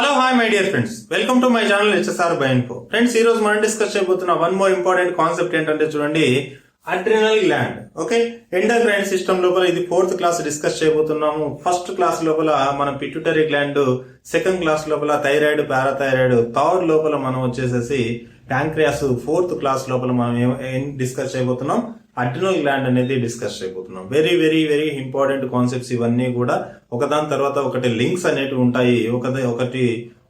Hello hi my dear friends, welcome to my channel HSR by info. Friends, ఈ రోజు మనం discuss చేయబోతున్న one more important concept ఏంటంటే చూడండి, adrenal gland. Okay, endocrine system లోపల ఇది 4th క్లాస్ డిస్కస్ చేయబోతున్నాము. ఫస్ట్ క్లాస్ లోపల మనం పిట్యూటరీ గ్లాండ్, సెకండ్ క్లాస్ లోపల థైరాయిడ్, పారాథైరాయిడ్, థర్డ్ లోపల మనం వచ్చేసేసి ప్యాంక్రియాస్, 4th క్లాస్ లోపల మనం ఏం డిస్కస్ చేయబోతున్నాం, అడ్రినల్ గ్లాండ్ అనేది డిస్కస్ చేయబోతున్నాం. Very very very important concepts ఇవన్నీ కూడా ఒకదాని తర్వాత ఒకటి లింక్స్ అనేవి ఉంటాయి. ఒకటి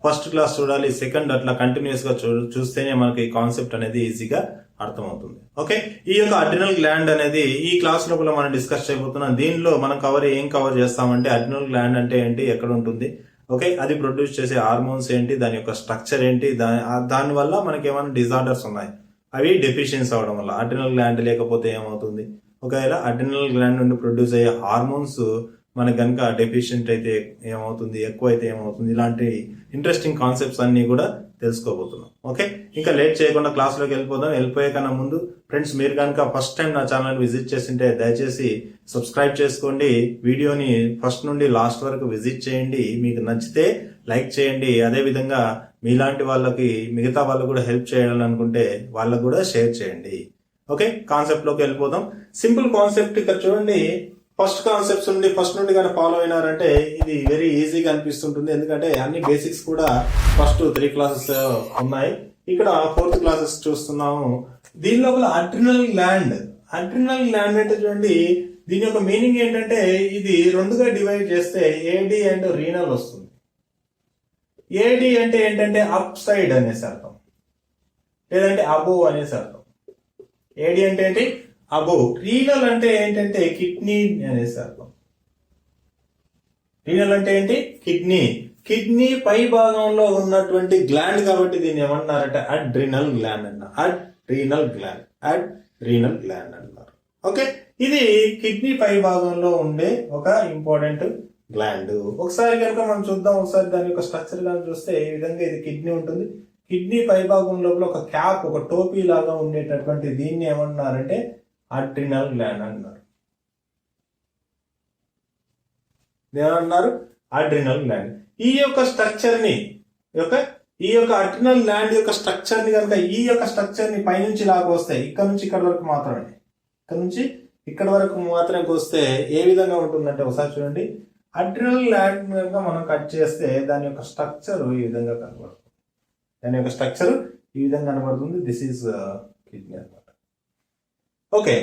ఫస్ట్ క్లాస్ చూడాలి, సెకండ్ అట్లా కంటిన్యూస్ గా చూస్తేనే మనకి కాన్సెప్ట్ అనేది ఈజీగా అర్థమవుతుంది. ఓకే, ఈ యొక్క అడ్రినల్ గ్లాండ్ అనేది ఈ క్లాస్ లోపల మనం డిస్కస్ చేయబోతున్నాం. దీనిలో మనం ఏం కవర్ చేస్తామంటే అడ్రినల్ గ్లాండ్ అంటే ఏంటి, ఎక్కడ ఉంటుంది, ఓకే, అది ప్రొడ్యూస్ చేసే హార్మోన్స్ ఏంటి, దాని యొక్క స్ట్రక్చర్ ఏంటి, దాని వల్ల మనకి ఏమైనా డిజార్డర్స్ ఉన్నాయి, అవి డెఫిషియన్సీ అవడం వల్ల. అడ్రినల్ గ్లాండ్ లేకపోతే ఏమవుతుంది, ఒకవేళ అడ్రినల్ గ్లాండ్ నుండి ప్రొడ్యూస్ అయ్యే హార్మోన్స్ మనకు కనుక డెఫిషియెంట్ అయితే ఏమవుతుంది, ఎక్కువ అయితే ఏమవుతుంది, ఇలాంటి ఇంట్రెస్టింగ్ కాన్సెప్ట్స్ అన్ని కూడా తెలుసుకోబోతున్నాం. ఓకే, ఇంకా లేట్ చేయకుండా క్లాస్లోకి వెళ్ళిపోదాం. వెళ్ళిపోయే కన్నా ముందు ఫ్రెండ్స్, మీరు కనుక ఫస్ట్ టైం నా ఛానల్ విజిట్ చేసింటే దయచేసి సబ్స్క్రైబ్ చేసుకోండి. వీడియోని ఫస్ట్ నుండి లాస్ట్ వరకు విజిట్ చేయండి. మీకు నచ్చితే లైక్ చేయండి. అదే విధంగా మీలాంటి వాళ్ళకి, మిగతా వాళ్ళకు కూడా హెల్ప్ చేయాలని అనుకుంటే వాళ్ళకు కూడా షేర్ చేయండి. ఓకే, కాన్సెప్ట్ లోకి వెళ్ళిపోదాం. సింపుల్ కాన్సెప్ట్ ఇక్కడ చూడండి. ఫస్ట్ నుండి కానీ ఫాలో అయినారంటే ఇది వెరీ ఈజీగా అనిపిస్తుంటుంది. ఎందుకంటే అన్ని బేసిక్స్ కూడా ఫస్ట్ 3 క్లాసెస్ ఉన్నాయి. ఇక్కడ 4th క్లాసెస్ చూస్తున్నాము. దీని లోపల అడ్రినల్ గ్లాండ్ అంటే చూడండి, దీని యొక్క మీనింగ్ ఏంటంటే ఇది 2గా డివైడ్ చేస్తే ఏడి అండ్ రీనల్ వస్తుంది. ఏడి అంటే ఏంటంటే అప్ సైడ్ అనేసి అర్థం, లేదంటే అబోవ్ అనేసి అర్థం. ఏడి అంటే ఏంటి, అబోవ్. రీనల్ అంటే ఏంటంటే కిడ్నీ అనేసి అర్థం. రీనల్ అంటే ఏంటి, కిడ్నీ పై భాగంలో ఉన్నటువంటి గ్లాండ్, కాబట్టి దీన్ని ఏమన్నారంటే అడ్రినల్ గ్లాండ్ అన్నారు. ఓకే, ఇది కిడ్నీ పై భాగంలో ఉండే ఒక ఇంపార్టెంట్ గ్లాండ్. ఒకసారి కనుక మనం చూద్దాం, ఒకసారి దాని యొక్క స్ట్రక్చర్ కనుక చూస్తే ఈ విధంగా ఇది కిడ్నీ ఉంటుంది. కిడ్నీ పై భాగం లోపల ఒక క్యాప్, ఒక టోపీ లాగా ఉండేటటువంటి దీన్ని ఏమన్నారంటే అడ్రినల్ గ్లాండ్ అన్నారు. Adrenal gland. ఈ యొక్క స్ట్రక్చర్ ని ఈ యొక్క అడ్రినల్ గ్లాండ్ యొక్క స్ట్రక్చర్ ని కనుక ఈ యొక్క స్ట్రక్చర్ ని పైనుంచి లాగా వస్తే, ఇక్కడ నుంచి ఇక్కడ వరకు మాత్రమే, ఇక్కడ నుంచి ఇక్కడ వరకు మాత్రమే వస్తే ఏ విధంగా ఉంటుందంటే ఒకసారి చూడండి. అడ్రినల్ గ్లాండ్ కనుక మనం కట్ చేస్తే దాని యొక్క స్ట్రక్చర్ ఈ విధంగా కనబడుతుంది. దిస్ ఈస్ కిడ్నీ అన్నమాట. ఓకే,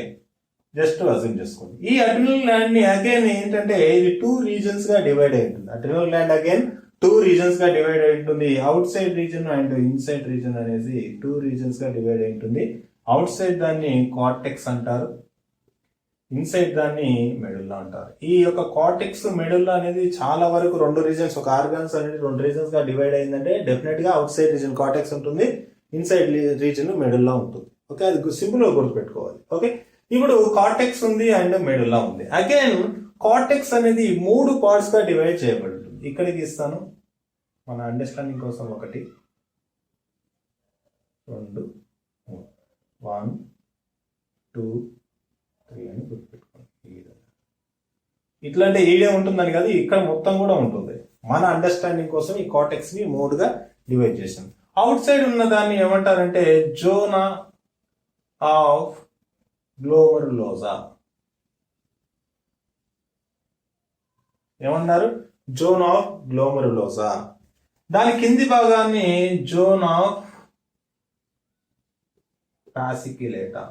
జస్ట్ అజ్యూమ్ చేసుకోండి. ఈ అడ్రినల్ గ్లాండ్ ని అగైన్ ఏంటంటే ఇది 2 రీజన్స్ గా డివైడ్ అయి ఉంటుంది. అడ్రినల్ గ్లాండ్ అగైన్ 2 రీజన్స్ గా డివైడ్ అయి ఉంటుంది. Out side reason and inside reason అనేది 2 రీజన్స్ గా డివైడ్ అయి ఉంటుంది. అవుట్ సైడ్ దాన్ని కార్టెక్స్ అంటారు, ఇన్సైడ్ దాన్ని మెడుల్లా అంటారు. ఈ యొక్క కార్టెక్స్, మెడుల్లా అనేది చాలా వరకు 2 రీజన్స్, ఒక ఆర్గాన్స్ అనేది 2 రీజన్స్ గా డివైడ్ అయిందంటే డెఫినెట్ గా అవుట్ సైడ్ రీజన్ కార్టెక్స్ ఉంటుంది, ఇన్సైడ్ రీజన్ మెడుల్లా ఉంటుంది. ఓకే, అది సింపుల్ గా గుర్తుపెట్టుకోవాలి. ఓకే, ఇప్పుడు కార్టెక్స్ ఉంది అండ్ మెడుల్లా ఉంది. అగైన్ కార్టెక్స్ అనేది 3 పార్ట్స్ గా డివైడ్ చేయబడుతుంది. ఇక్కడికి ఇస్తాను మన అండర్స్టాండింగ్ కోసం. 1 2 1 2 3 అని గుర్తుపెట్టుకోండి. ఈ విధంగా ఇట్లాంటి ఈడే ఉంటుందని కాదు, ఇక్కడ మొత్తం కూడా ఉంటుంది. మన అండర్స్టాండింగ్ కోసం ఈ కార్టెక్స్ ని 3గా డివైడ్ చేసాం. అవుట్ సైడ్ ఉన్న దాన్ని ఏమంటారంటే జోనా ఆఫ్ గ్లోమరులోసా ఏమన్నారు, జోన్ ఆఫ్ గ్లోమరులోసా. దాని కింది భాగాన్ని జోన్ ఆఫ్ పాసిక్యులేటా.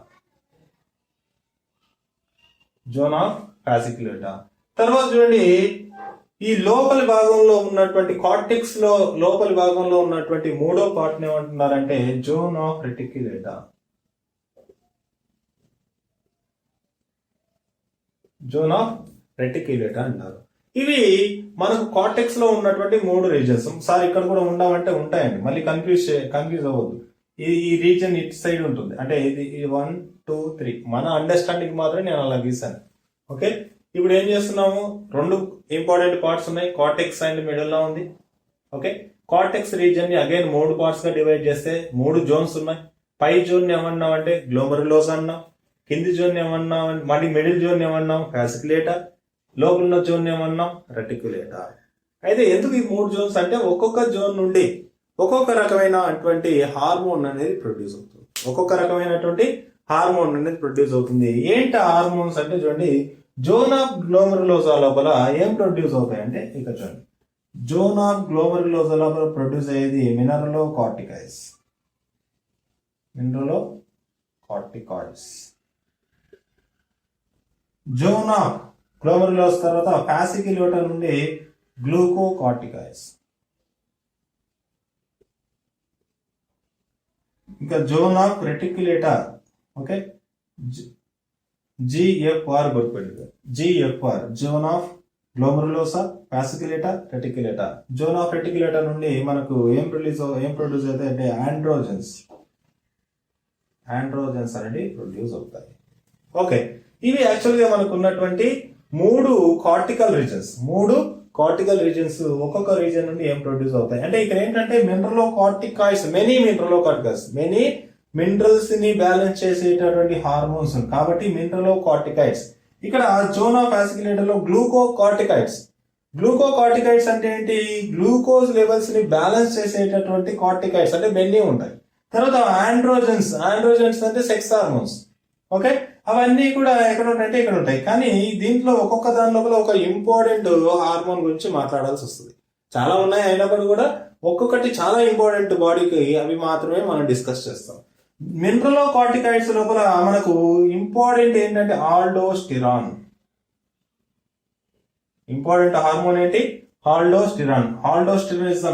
తర్వాత చూడండి, ఈ లోపలి భాగంలో ఉన్నటువంటి కార్టెక్స్ లో లోపలి భాగంలో ఉన్నటువంటి 3వ పార్ట్ ఏమంటున్నారంటే జోన్ ఆఫ్ రెటిక్యులేటా. అన్నారు. ఇవి మనకు కార్టెక్స్ లో ఉన్నటువంటి 3 రీజన్స్. సార్ ఇక్కడ కూడా ఉండవంటే ఉంటాయండి, మళ్ళీ కన్ఫ్యూజ్ అవ్వద్దు. ఈ రీజన్ ఇటు సైడ్ ఉంటుంది, అంటే ఇది 1 2 3 మన అండర్స్టాండింగ్ మాత్రం నేను అలా గీసాను. ఓకే, ఇప్పుడు ఏం చేస్తున్నాము, 2 ఇంపార్టెంట్ పార్ట్స్ ఉన్నాయి, కార్టెక్స్ అండ్ మెడుల్లా ఉంది. ఓకే, కార్టెక్స్ రీజన్ ని అగైన్ 3 పార్ట్స్ గా డివైడ్ చేస్తే 3 జోన్స్ ఉన్నాయి. పై జోన్ ఏమన్నాం అంటే గ్లోమరులోసా అన్నాం, కింది జోన్ ఏమన్నాం, మళ్ళీ మిడిల్ జోన్ ఏమన్నాం, పాసిక్యులేటా, లోపల ఉన్న జోన్ ఏమన్నాం రెటిక్యులేటా. అయితే ఎందుకు ఈ 3 జోన్స్ అంటే ఒక్కొక్క జోన్ నుండి ఒక్కొక్క రకమైన అటువంటి హార్మోన్ అనేది ప్రొడ్యూస్ అవుతుంది. ఒక్కొక్క రకమైనటువంటి హార్మోన్ అనేది ప్రొడ్యూస్ అవుతుంది. ఏంటి హార్మోన్స్ అంటే చూడండి, జోన్ ఆఫ్ గ్లోమెరులోసా లోపల ఏం ప్రొడ్యూస్ అవుతాయి అంటే ఇక్కడ చూడండి, జోన్ ఆఫ్ గ్లోమెరులోసా లోపల ప్రొడ్యూస్ అయ్యేది మినరలోకార్టికాయిడ్స్. జోన్ ఆఫ్ గ్లోమెరులోస్ తర్వాత ఫాసిక్యులేటా నుండి గ్లూకోకార్టికాయిడ్స్. ఇంకా zone of reticulata, okay, GFR గుర్తుపెట్టుకో, GFR zone of glomerulosa, fasciculata, reticulata. Zone of reticulata నుండి మనకు ఏం ప్రొడ్యూస్ అవుతాయి అంటే ఆండ్రోజన్స్ అనేది ప్రొడ్యూస్ అవుతాయి. ఓకే, ఇవి యాక్చువల్గా మనకు ఉన్నటువంటి 3 కార్టికల్ రీజన్స్. ఒక్కొక్క రీజన్ నుండి ఏం ప్రొడ్యూస్ అవుతాయి అంటే ఇక్కడ ఏంటంటే మెనీ మినరల్స్ ని బ్యాలెన్స్ చేసేటటువంటి హార్మోన్స్ కాబట్టి మినరలోకార్టికాయిడ్స్. ఇక్కడ జోన్ ఆఫ్ ఫాసిక్యులేటర్ లో గ్లూకోకార్టికాయిడ్స్ అంటే ఏంటి, గ్లూకోజ్ లెవెల్స్ ని బ్యాలెన్స్ చేసేటటువంటి కార్టికాయిడ్స్ అంటే మెనీ ఉంటాయి. తర్వాత ఆండ్రోజన్స్ అంటే సెక్స్ హార్మోన్స్. ఓకే, అవన్నీ కూడా ఎక్కడ ఉంటాయంటే ఇక్కడ ఉంటాయి. కానీ దీంట్లో ఒక్కొక్క దాని లోపల ఒక ఇంపార్టెంట్ హార్మోన్ గురించి మాట్లాడాల్సి వస్తుంది. చాలా ఉన్నాయి, అయినప్పుడు కూడా ఒక్కొక్కటి చాలా ఇంపార్టెంట్ బాడీకి, అవి మాత్రమే మనం డిస్కస్ చేస్తాం. మినరలోకార్టికాయిడ్స్ లోపల మనకు ఇంపార్టెంట్ ఏంటంటే ఆల్డోస్టిరాన్. ఇంపార్టెంట్ హార్మోన్ ఏంటి, aldosterone is the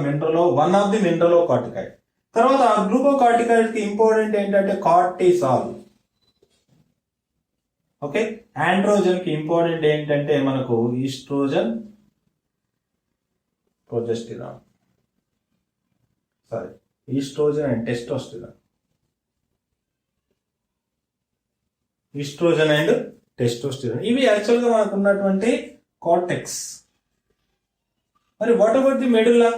one of the mineralocorticoid. తర్వాత గ్లూకోకార్టికాయిడ్ కి ఇంపార్టెంట్ ఏంటంటే కార్టిసాల్. ఓకే, ఆండ్రోజన్ కి ఇంపార్టెంట్ ఏంటంటే మనకు oestrogen, progesterone, oestrogen and testosterone. ఇవి యాక్చువల్ గా మనకు ఉన్నటువంటి కార్టెక్స్. మరి what about the medulla?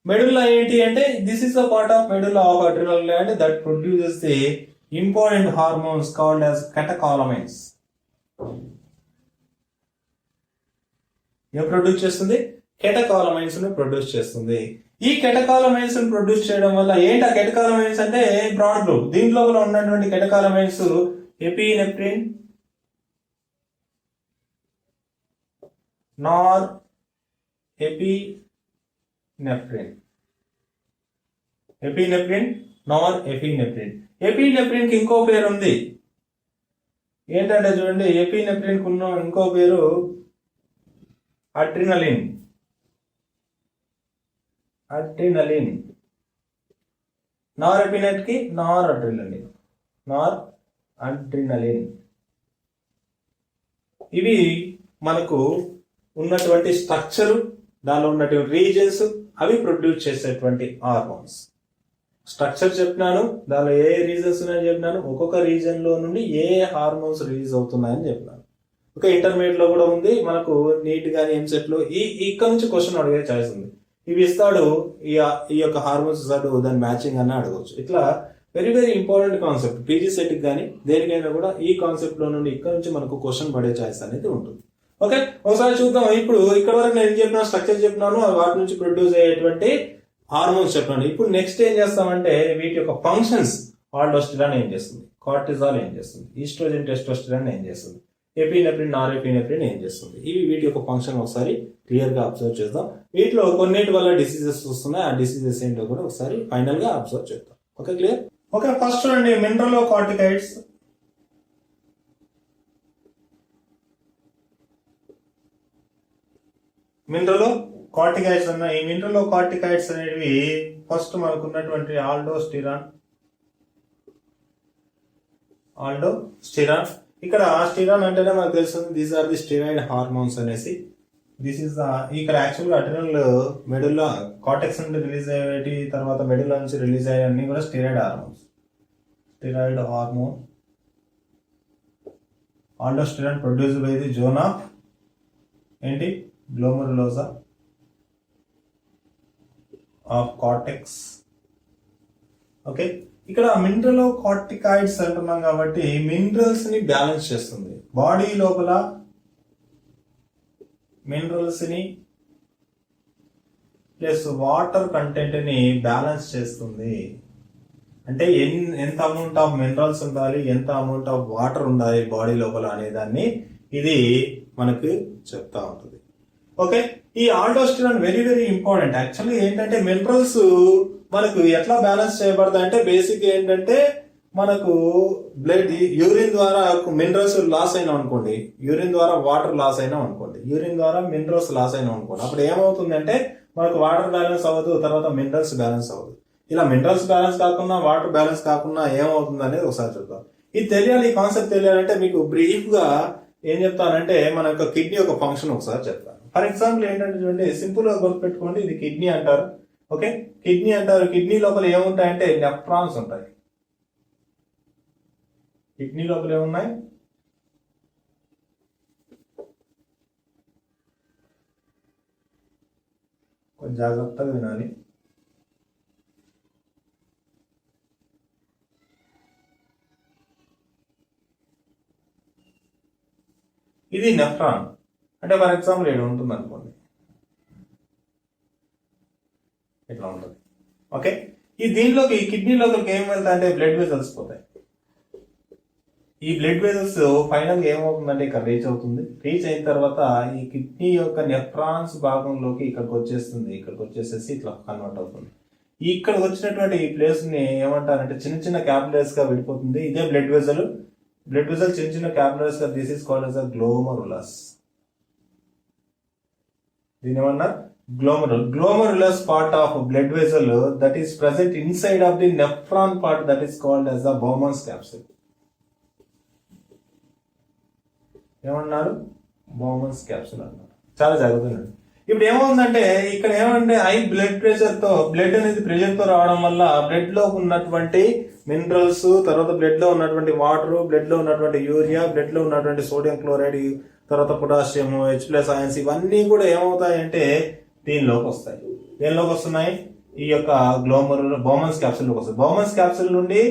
Medulla ఏంటి అంటే this is the part of medulla of adrenal gland that produces the important hormones called as catecholamines. ఏం ప్రొడ్యూస్ చేస్తుంది? కేటకాలమైన్స్ ను ప్రొడ్యూస్ చేస్తుంది. ఈ కేటకాలమైన్స్ ను ప్రొడ్యూస్ చేయడం వల్ల ఏంటి, ఆ కేటకాలమైన్స్ అంటే బ్రాడ్ గ్రూప్. దీంట్లో ఉన్నటువంటి కేటకాలమైన్స్ ఎపినెఫ్రిన్, నార్ ఎపినెఫ్రిన్ కి ఇంకో పేరు ఉంది. ఏంటంటే చూడండి, ఎపినెఫ్రిన్ కు ఉన్న ఇంకో పేరు అడ్రినలిన్. నార్ ఎపినెట్ కి నార్ అడ్రినలిన్. ఇవి మనకు ఉన్నటువంటి స్ట్రక్చర్, దానిలో ఉన్నటువంటి రీజన్స్, అవి ప్రొడ్యూస్ చేసేటువంటి హార్మోన్స్. స్ట్రక్చర్ చెప్పినాను, దానిలో ఏ రీజన్స్ ఉన్నాయని చెప్పినాను, ఒక్కొక్క రీజన్ లో నుండి ఏ హార్మోన్స్ రిలీజ్ అవుతున్నాయని చెప్పినాను. ఒక ఇంటర్మీడియట్ లో కూడా ఉంది మనకు, నీట్ గానీ ఎంసెట్ లో ఇక్కడ నుంచి క్వశ్చన్ అడిగే ఛాయిస్ ఉంది. ఇవి ఇస్తాడు, ఈ యొక్క హార్మోన్స్ ఇస్తాడు, దాని మ్యాచింగ్ అన్న అడగవచ్చు. ఇట్లా very very important concept. PG set కానీ దేనికైనా కూడా ఈ కాన్సెప్ట్ లో నుండి ఇక్కడ నుంచి మనకు క్వశ్చన్ పడే ఛాయిస్ అనేది ఉంటుంది. ఓకే, ఒకసారి చూద్దాం. ఇప్పుడు ఇక్కడ వరకు నేను చెప్పిన స్ట్రక్చర్ చెప్పినాను, వాటి నుంచి ప్రొడ్యూస్ అయ్యేటువంటి హార్మోన్స్ చెప్పినాను. ఇప్పుడు నెక్స్ట్ ఏం చేస్తామంటే వీటి యొక్క ఫంక్షన్స్. ఆల్డోస్టిరాన్ ఏం చేస్తుంది, కార్టిజాల్ ఏం చేస్తుంది, ఈస్ట్రోజన్ టెస్టోస్టిరాన్ ఏం చేస్తుంది, ఎపినెఫ్రిన్ నార్ ఎపినెఫ్రిన్ ఏం చేస్తుంది, ఇవి వీటి యొక్క ఫంక్షన్ ఒకసారి క్లియర్ గా అబ్జర్వ్ చేద్దాం. వీటిలో కొన్నిటి వల్ల డిసీజెస్ వస్తున్నాయి, ఆ డిసీజెస్ ఏంటో కూడా ఒకసారి ఫైనల్ గా అబ్జర్వ్ చేద్దాం. Okay, clear? ఓకే, ఫస్ట్ చూడండి, మినరలోకార్టికాయిడ్స్. మినరలోకార్టికాయిడ్స్ అన్న ఈ మినరలోకార్టికాయిడ్స్ అనేవి ఫస్ట్ మనకు ఉన్నటువంటి ఆల్డోస్టిరాన్. ఇక్కడ స్టిరాన్ అంటేనే మనకు తెలుస్తుంది these are the steroid hormones అనేసి. దిస్ ఇస్ ఇక్కడ యాక్చువల్గా అడ్రినల్ మెడుల్లా కార్టెక్స్ నుండి రిలీజ్ అయ్యేటి, తర్వాత మెడుల్లా నుంచి రిలీజ్ అయ్యేవన్నీ కూడా steroid hormone. Aldosterone produced by the zone of ఏంటి, గ్లోమెరులోసా ఆఫ్ కార్టెక్స్. ఓకే, ఇక్కడ మినరలోకార్టికాయిడ్స్ అంటున్నాం కాబట్టి మినరల్స్ ని బ్యాలెన్స్ చేస్తుంది. బాడీ లోపల మినరల్స్ ని ప్లస్ వాటర్ కంటెంట్ ని బ్యాలెన్స్ చేస్తుంది. అంటే ఎంత అమౌంట్ ఆఫ్ మినరల్స్ ఉండాలి, ఎంత అమౌంట్ ఆఫ్ వాటర్ ఉండాలి బాడీ లోపల అనే దాన్ని ఇది మనకు చెప్తా ఉంటుంది. ఓకే, ఈ aldosterone very very important. Actually ఏంటంటే మినరల్స్ మనకు ఎట్లా బ్యాలెన్స్ చేయబడతాయి అంటే బేసిక్ ఏంటంటే మనకు బ్లడ్ యూరిన్ ద్వారా మినరల్స్ లాస్ అయినా అనుకోండి, యూరిన్ ద్వారా వాటర్ లాస్ అయినా అనుకోండి, యూరిన్ ద్వారా మినరల్స్ లాస్ అయినా అనుకోండి, అప్పుడు ఏమవుతుంది అంటే మనకు వాటర్ బ్యాలెన్స్ అవ్వదు, తర్వాత మినరల్స్ బ్యాలెన్స్ అవ్వదు. ఇలా మినరల్స్ బ్యాలెన్స్ కాకుండా వాటర్ బ్యాలెన్స్ కాకుండా ఏమవుతుంది అనేది ఒకసారి చూద్దాం. ఇది తెలియాలి, ఈ కాన్సెప్ట్ తెలియాలంటే మీకు బ్రీఫ్ గా ఏం చెప్తానంటే మన యొక్క కిడ్నీ యొక్క ఫంక్షన్ ఒకసారి చెప్తాను. ఫర్ ఎగ్జాంపుల్ ఏంటంటే చూడండి, సింపుల్ గా గుర్తుపెట్టుకోండి, ఇది కిడ్నీ అంటారు. ఓకే, కిడ్నీ అంటారు. కిడ్నీ లోపల ఏముంటాయంటే నెఫ్రాన్స్ ఉంటాయి. కిడ్నీ లోపల ఏమున్నాయి? కొంచెం జాగ్రత్తగా వినాలి. ఇది నెఫ్రాన్. అంటే ఫర్ ఎగ్జాంపుల్ ఇక్కడ ఉంటుంది అనుకోండి, ఇట్లా ఉంటుంది. ఓకే, ఈ దీనిలోకి కిడ్నీ లోపలికి ఏం వెళ్తాయి అంటే బ్లడ్ వెజల్స్ పోతాయి. ఈ బ్లడ్ వెజల్స్ ఫైనల్ గా ఏమవుతుందంటే ఇక్కడ రీచ్ అవుతుంది. రీచ్ అయిన తర్వాత ఈ కిడ్నీ యొక్క నెఫ్రాన్స్ భాగంలోకి ఇక్కడికి వచ్చేస్తుంది. ఇక్కడికి వచ్చేసేసి ఇట్లా కన్వర్ట్ అవుతుంది. ఇక్కడికి వచ్చినటువంటి ఈ ప్లేస్ ని ఏమంటారంటే చిన్న చిన్న క్యాపిలరీస్ గా విడిపోతుంది. ఇదే బ్లడ్ వెజల్. బ్లడ్ వెజల్ చిన్న చిన్న క్యాపిలరీస్ గా this is called as a glomerulus. దీని ఏమన్నా glomerulus part of blood vessel that is present inside of the nephron part that is called as the Bowman's capsule. ఏమన్నారు? Bowman's capsule అన్నారు. చాలా జాగ్రత్తగా. ఇప్పుడు ఏమవుతుందంటే ఇక్కడ ఏమంటే హై బ్లడ్ ప్రెషర్ తో బ్లడ్ అనేది ప్రెషర్ తో రావడం వల్ల బ్లడ్ లో ఉన్నటువంటి మినరల్స్, తర్వాత బ్లడ్ లో ఉన్నటువంటి వాటర్, బ్లడ్ లో ఉన్నటువంటి యూరియా, బ్లడ్ లో ఉన్నటువంటి సోడియం క్లోరైడ్, తర్వాత పొటాషియం, H+ అయాన్స్ ఇవన్నీ కూడా ఏమవుతాయంటే దీనిలోకి వస్తాయి. దేనిలోకి వస్తున్నాయి? ఈ యొక్క బౌమన్స్ క్యాప్సూల్ లోకి వస్తాయి. బౌమన్స్ క్యాప్సూల్ నుండి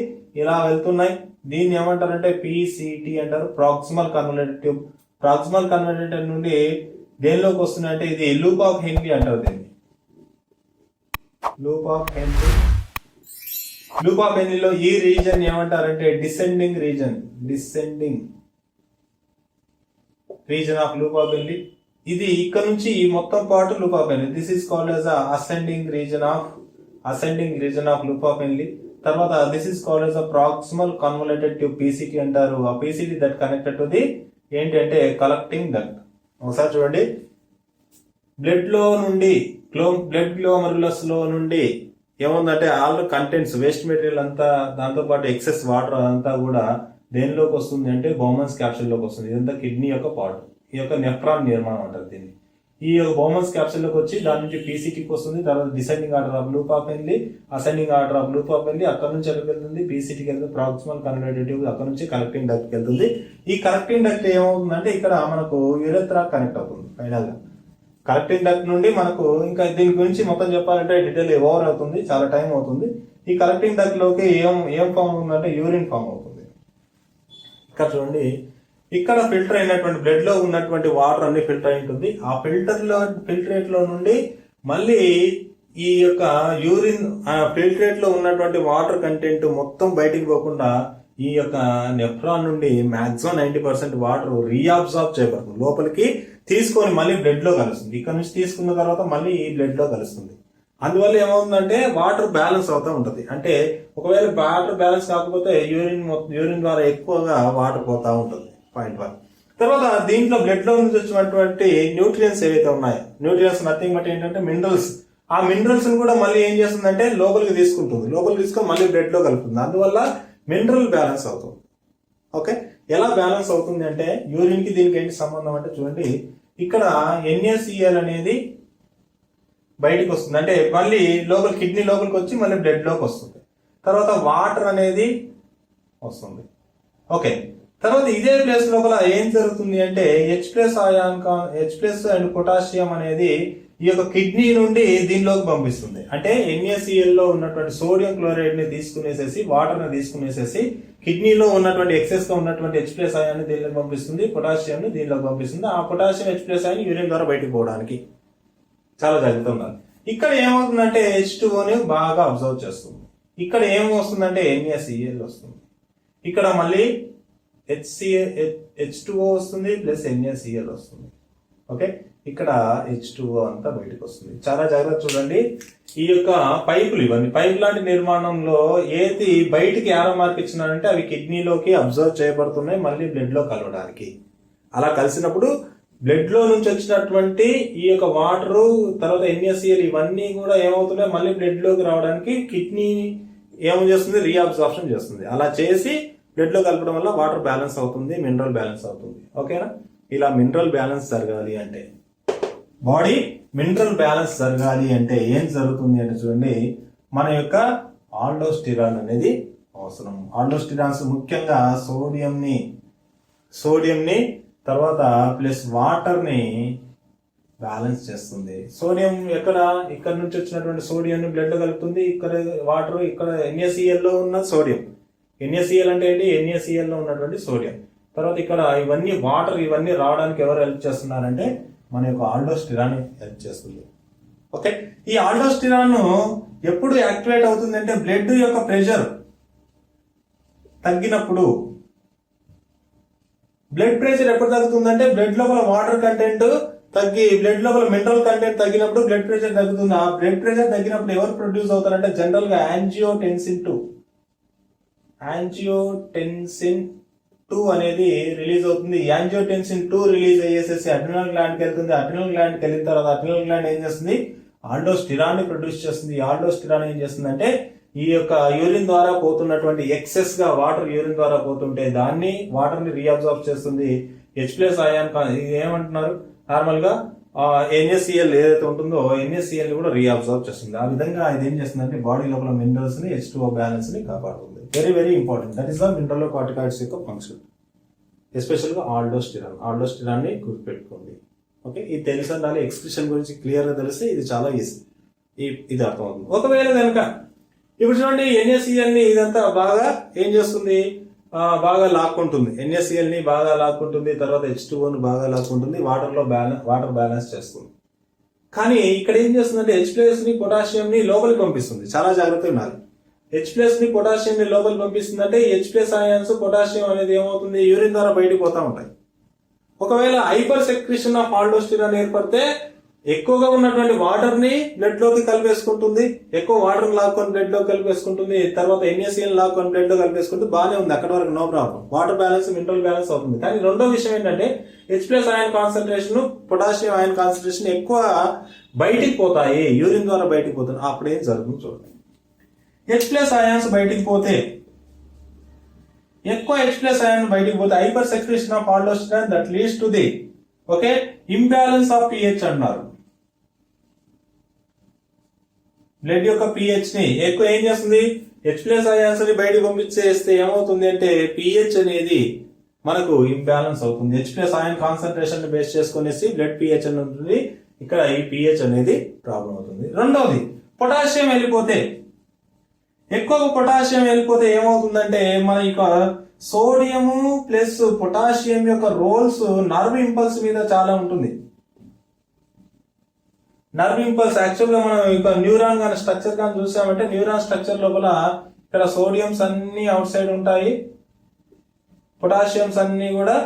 ఇలా వెళ్తున్నాయి. దీన్ని ఏమంటారంటే PCT అంటారు, proximal convoluted tube. Proximal convoluted నుండి దేనిలోకి వస్తున్నాయంటే ఇది లూప్ ఆఫ్ హెన్రీ అంటారు. దీన్ని loop of Henry. Loop of హెన్రీలో ఈ రీజన్ ఏమంటారంటే descending region. Descending region of loop of Henry. ఇది ఇక్కడ నుంచి ఈ మొత్తం part loop of Henry. This is called as ascending region of loop of Henry. తర్వాత this is called as proximal convoluted tube, PCT అంటారు. ఆ PCT that connected to the ఏంటంటే collecting duct. ఒకసారి చూడండి, బ్లడ్ లో నుండి బ్లడ్ గ్లోమరులస్ లో నుండి ఏముందంటే ఆల్ కంటెంట్స్, వేస్ట్ మెటీరియల్ అంతా, దాంతో పాటు ఎక్సెస్ వాటర్ అదంతా కూడా దేనిలోకి వస్తుంది అంటే బౌమన్స్ క్యాప్సూల్ లోకి వస్తుంది. ఇదంతా కిడ్నీ యొక్క పార్ట్. ఈ యొక్క నెఫ్రాన్ నిర్మాణం అంటారు దీన్ని. ఈ యొక్క బౌమన్స్ క్యాప్సూల్ లోకి వచ్చి దాని నుంచి PCTకి వస్తుంది. తర్వాత descending order of loop of henry, ascending order of loop of henry, అక్కడ నుంచి ఎక్కడికి వెళ్తుంది? PCTకి వెళ్తుంది. ప్రాక్సిమల్ కన్వల్యూటెడ్ ట్యూబ్, అక్కడ నుంచి కలెక్టింగ్ డక్ట్కి వెళ్తుంది. ఈ కలెక్టింగ్ డక్ట్ ఏమవుతుందంటే ఇక్కడ మనకు యూరెత్రా కనెక్ట్ అవుతుంది. ఫైనల్ గా కలెక్టింగ్ డక్ట్ నుండి మనకు ఇంకా దీని గురించి మొత్తం చెప్పాలంటే డీటెయిల్ ఓవర్ అవుతుంది, చాలా టైం అవుతుంది. ఈ కలెక్టింగ్ డక్ట్ లోకి ఏం ఫామ్ అవుతుందంటే యూరిన్ ఫామ్ అవుతుంది. ఇక్కడ చూడండి, ఇక్కడ ఫిల్టర్ అయినటువంటి బ్లడ్ లో ఉన్నటువంటి వాటర్ అన్ని ఫిల్టర్ అయి ఉంటుంది. ఆ ఫిల్టరేట్ లో నుండి మళ్ళీ ఈ యొక్క యూరిన్ ఫిల్టరేట్ లో ఉన్నటువంటి వాటర్ కంటెంట్ మొత్తం బయటికి పోకుండా ఈ యొక్క నెఫ్రాన్ నుండి మాక్సిమం 90% వాటర్ రీఅబ్జార్బ్ చేయబడుతుంది, లోపలికి తీసుకొని మళ్ళీ బ్లడ్ లో కలుస్తుంది. ఇక్కడ నుంచి తీసుకున్న తర్వాత మళ్ళీ ఈ బ్లడ్ లో కలుస్తుంది. అందువల్ల ఏమవుతుందంటే వాటర్ బ్యాలెన్స్ అవుతూ ఉంటుంది. అంటే ఒకవేళ వాటర్ బ్యాలెన్స్ కాకపోతే యూరిన్ ద్వారా ఎక్కువగా వాటర్ పోతా ఉంటుంది. పాయింట్ 1. తర్వాత దీంట్లో బ్లడ్ లో నుంచి వచ్చినటువంటి న్యూట్రియన్స్ ఏవైతే ఉన్నాయో, న్యూట్రియన్స్ నథింగ్ బట్ ఏంటంటే మినరల్స్. ఆ మినరల్స్ కూడా మళ్ళీ ఏం చేస్తుందంటే లోపలికి తీసుకుంటుంది, లోపలికి తీసుకొని మళ్ళీ బ్లడ్ లో కలుపుతుంది. అందువల్ల మినరల్ బ్యాలెన్స్ అవుతుంది. ఓకే, ఎలా బ్యాలెన్స్ అవుతుంది అంటే యూరిన్ కి దీనికి ఏంటి సంబంధం అంటే చూడండి, ఇక్కడ NaCl అనేది బయటికి వస్తుంది. అంటే మళ్ళీ లోపల కిడ్నీ లోపలికి వచ్చి మళ్ళీ బ్లడ్ లోకి వస్తుంది. తర్వాత వాటర్ అనేది వస్తుంది. ఓకే, తర్వాత ఇదే ప్లేస్ లోపల ఏం జరుగుతుంది అంటే H+ అండ్ పొటాషియం అనేది ఈ యొక్క కిడ్నీ నుండి దీనిలోకి పంపిస్తుంది. అంటే NaCl లో ఉన్నటువంటి సోడియం క్లోరైడ్ ని తీసుకునేసేసి వాటర్ ని తీసుకునేసేసి కిడ్నీలో ఉన్నటువంటి ఎక్సెస్ గా ఉన్నటువంటి H+ అయాన్ని దీనిలోకి పంపిస్తుంది, పొటాషియం ని దీనిలోకి పంపిస్తుంది. ఆ పొటాషియం H+ అయాన్ని యూరిన్ ద్వారా బయటకు పోవడానికి చాలా జాగ్రత్త ఉండాలి. ఇక్కడ ఏమవుతుందంటే H2O బాగా అబ్జర్వ్ చేస్తుంది. ఇక్కడ ఏమొస్తుందంటే NaCl వస్తుంది. ఇక్కడ మళ్ళీ H2O వస్తుంది ప్లస్ NaCl వస్తుంది. ఓకే, ఇక్కడ H2O అంతా బయటకు వస్తుంది. చాలా జాగ్రత్త చూడండి. ఈ యొక్క పైపులు, ఇవన్నీ పైప్ లాంటి నిర్మాణంలో ఏది బయటికి యారో మార్క్ ఇచ్చినారంటే అవి కిడ్నీలోకి అబ్జర్వ్ చేయబడుతున్నాయి, మళ్ళీ బ్లడ్ లో కలవడానికి. అలా కలిసినప్పుడు బ్లడ్ లో నుంచి వచ్చినటువంటి ఈ యొక్క వాటర్ తర్వాత NaCl ఇవన్నీ కూడా ఏమవుతున్నాయి, మళ్ళీ బ్లడ్ లోకి రావడానికి కిడ్నీ ఏం చేస్తుంది, రీఅబ్జార్ప్షన్ చేస్తుంది. అలా చేసి బ్లడ్ లో కలపడం వల్ల వాటర్ బ్యాలెన్స్ అవుతుంది, మినరల్ బ్యాలెన్స్ అవుతుంది. ఓకేనా? ఇలా మినరల్ బ్యాలెన్స్ జరగాలి అంటే, బాడీ మినరల్ బ్యాలెన్స్ జరగాలి అంటే ఏం జరుగుతుంది అంటే చూడండి, మన యొక్క ఆల్డోస్టిరాన్ అనేది అవసరం. ఆల్డోస్టిరాన్స్ ముఖ్యంగా సోడియంని తర్వాత ప్లస్ వాటర్ ని బ్యాలెన్స్ చేస్తుంది. సోడియం ఇక్కడ నుంచి వచ్చినటువంటి సోడియం బ్లడ్ లో కలుపుతుంది, ఇక్కడ వాటర్, ఇక్కడ NaCl లో ఉన్న సోడియం. NaCl అంటే ఏంటి, NaCl లో ఉన్నటువంటి సోడియం. తర్వాత ఇక్కడ ఇవన్నీ వాటర్ ఇవన్నీ రావడానికి ఎవరు హెల్ప్ చేస్తున్నారంటే మన యొక్క ఆల్డోస్టిరాన్ హెల్ప్ చేస్తుంది. ఓకే, ఈ ఆల్డోస్టిరాన్ ఎప్పుడు యాక్టివేట్ అవుతుంది అంటే బ్లడ్ యొక్క ప్రెషర్ తగ్గినప్పుడు. బ్లడ్ ప్రెషర్ ఎప్పుడు తగ్గుతుందంటే బ్లడ్ లోపల వాటర్ కంటెంట్ తగ్గి బ్లడ్ లోపల మినరల్ కంటెంట్ తగ్గినప్పుడు బ్లడ్ ప్రెషర్ తగ్గుతుంది. ఆ బ్లడ్ ప్రెషర్ తగ్గినప్పుడు ఎవరు ప్రొడ్యూస్ అవుతారంటే జనరల్ గా యాంజియోటెన్సిన్ 2 అనేది రిలీజ్ అవుతుంది. యాంజియోటెన్సిన్ 2 రిలీజ్ అయ్యేసేసి అడ్రినల్ గ్లాండ్ కి వెళ్తుంది. అడ్రినల్ గ్లాండ్ కి వెళ్ళిన తర్వాత అడ్రినల్ గ్లాండ్ ఏం చేస్తుంది, ఆల్డోస్టిరాన్ ని ప్రొడ్యూస్ చేస్తుంది. ఆల్డోస్టిరాన్ ఏం చేస్తుందంటే ఈ యొక్క యూరిన్ ద్వారా పోతున్నటువంటి ఎక్సెస్ గా వాటర్ యూరిన్ ద్వారా పోతుంటే దాన్ని వాటర్ ని రీఅబ్జార్బ్ చేస్తుంది. H+ అయాన్ ఏమంటున్నారు, నార్మల్ గా NaCl ఏదైతే ఉంటుందో NaCl ని కూడా రీఅబ్జార్బ్ చేస్తుంది. ఆ విధంగా ఇది ఏం చేస్తుందంటే బాడీ లోపల మినరల్స్ ని H2O బ్యాలెన్స్ ని కాపాడుతుంది. Very very important. That is the mineralocorticoids యొక్క ఫంక్షన్, ఎస్పెషల్ గా ఆల్డోస్టిరాన్ ని గుర్తుపెట్టుకోండి. ఓకే, ఇది తెలిసి ఉండాలి. ఎక్స్ప్రెషన్ గురించి క్లియర్ గా తెలిస్తే ఇది చాలా ఈజీ, ఇది అర్థమవుతుంది. ఒకవేళ కనుక ఇప్పుడు చూడండి NaCl ని ఇదంతా బాగా ఏం చేస్తుంది, బాగా లాక్కుంటుంది. NaCl ని బాగా లాక్కుంటుంది, తర్వాత H2O ని బాగా లాక్కుంటుంది, వాటర్ బ్యాలెన్స్ చేస్తుంది. కానీ ఇక్కడ ఏం చేస్తుందంటే H+ ని పొటాషియం ని లోపలికి పంపిస్తుంది. చాలా జాగ్రత్తగా ఉండాలి. H+ ని పొటాషియం ని లోపలికి పంపిస్తుంది అంటే H+ అయాన్స్ పొటాషియం అనేది ఏమవుతుంది, యూరిన్ ద్వారా బయటకు పోతా ఉంటాయి. ఒకవేళ హైపర్ సెక్రీషన్ ఆఫ్ ఆల్డోస్టిరాన్ ఏర్పడితే ఎక్కువగా ఉన్నటువంటి వాటర్ ని బ్లడ్ లోకి కలిపేసుకుంటుంది, ఎక్కువ వాటర్ లాక్కొని బ్లడ్ లో కలిపేసుకుంటుంది, తర్వాత NaCl లాక్కొని బ్లడ్ లో కలిపేసుకుంటే బాగానే ఉంది, అక్కడ వరకు no problem, water balance mineral balance అవుతుంది. కానీ రెండో విషయం ఏంటంటే H+ ion concentration potassium ion concentration ఎక్కువ బయటికి పోతాయి, యూరిన్ ద్వారా బయటికి పోతుంది. అప్పుడు ఏం జరుగుతుంది చూడండి, H+ అయాన్స్ బయటికి పోతే ఎక్కువ H+ అయాన్ బయటికి పోతే hyper secretion of aldosterone that leads to the imbalance of pH అన్నారు. బ్లడ్ యొక్క pH ని ఎక్కువ ఏం చేస్తుంది, H+ అయాన్స్ ని బయటికి పంపించేస్తే ఏమవుతుంది అంటే pH అనేది మనకు ఇంబ్యాలెన్స్ అవుతుంది. H+ అయాన్ కాన్సన్ట్రేషన్ ని బేస్ చేసుకునేసి బ్లడ్ pH అని ఉంటుంది, ఇక్కడ ఈ pH అనేది ప్రాబ్లం అవుతుంది. రెండవది పొటాషియం వెళ్ళిపోతే, ఎక్కువ పొటాషియం వెళ్ళిపోతే ఏమవుతుందంటే మన యొక్క సోడియము ప్లస్ పొటాషియం యొక్క రోల్స్ నర్వ్ ఇంపల్స్ మీద చాలా ఉంటుంది. నర్వ్ ఇంపల్స్ యాక్చువల్ గా మనం ఇక న్యూరాన్ కానీ స్ట్రక్చర్ కానీ చూసామంటే న్యూరాన్ స్ట్రక్చర్ లోపల ఇక్కడ సోడియంస్ అన్ని అవుట్ సైడ్ ఉంటాయి, పొటాషియంస్ అన్ని కూడా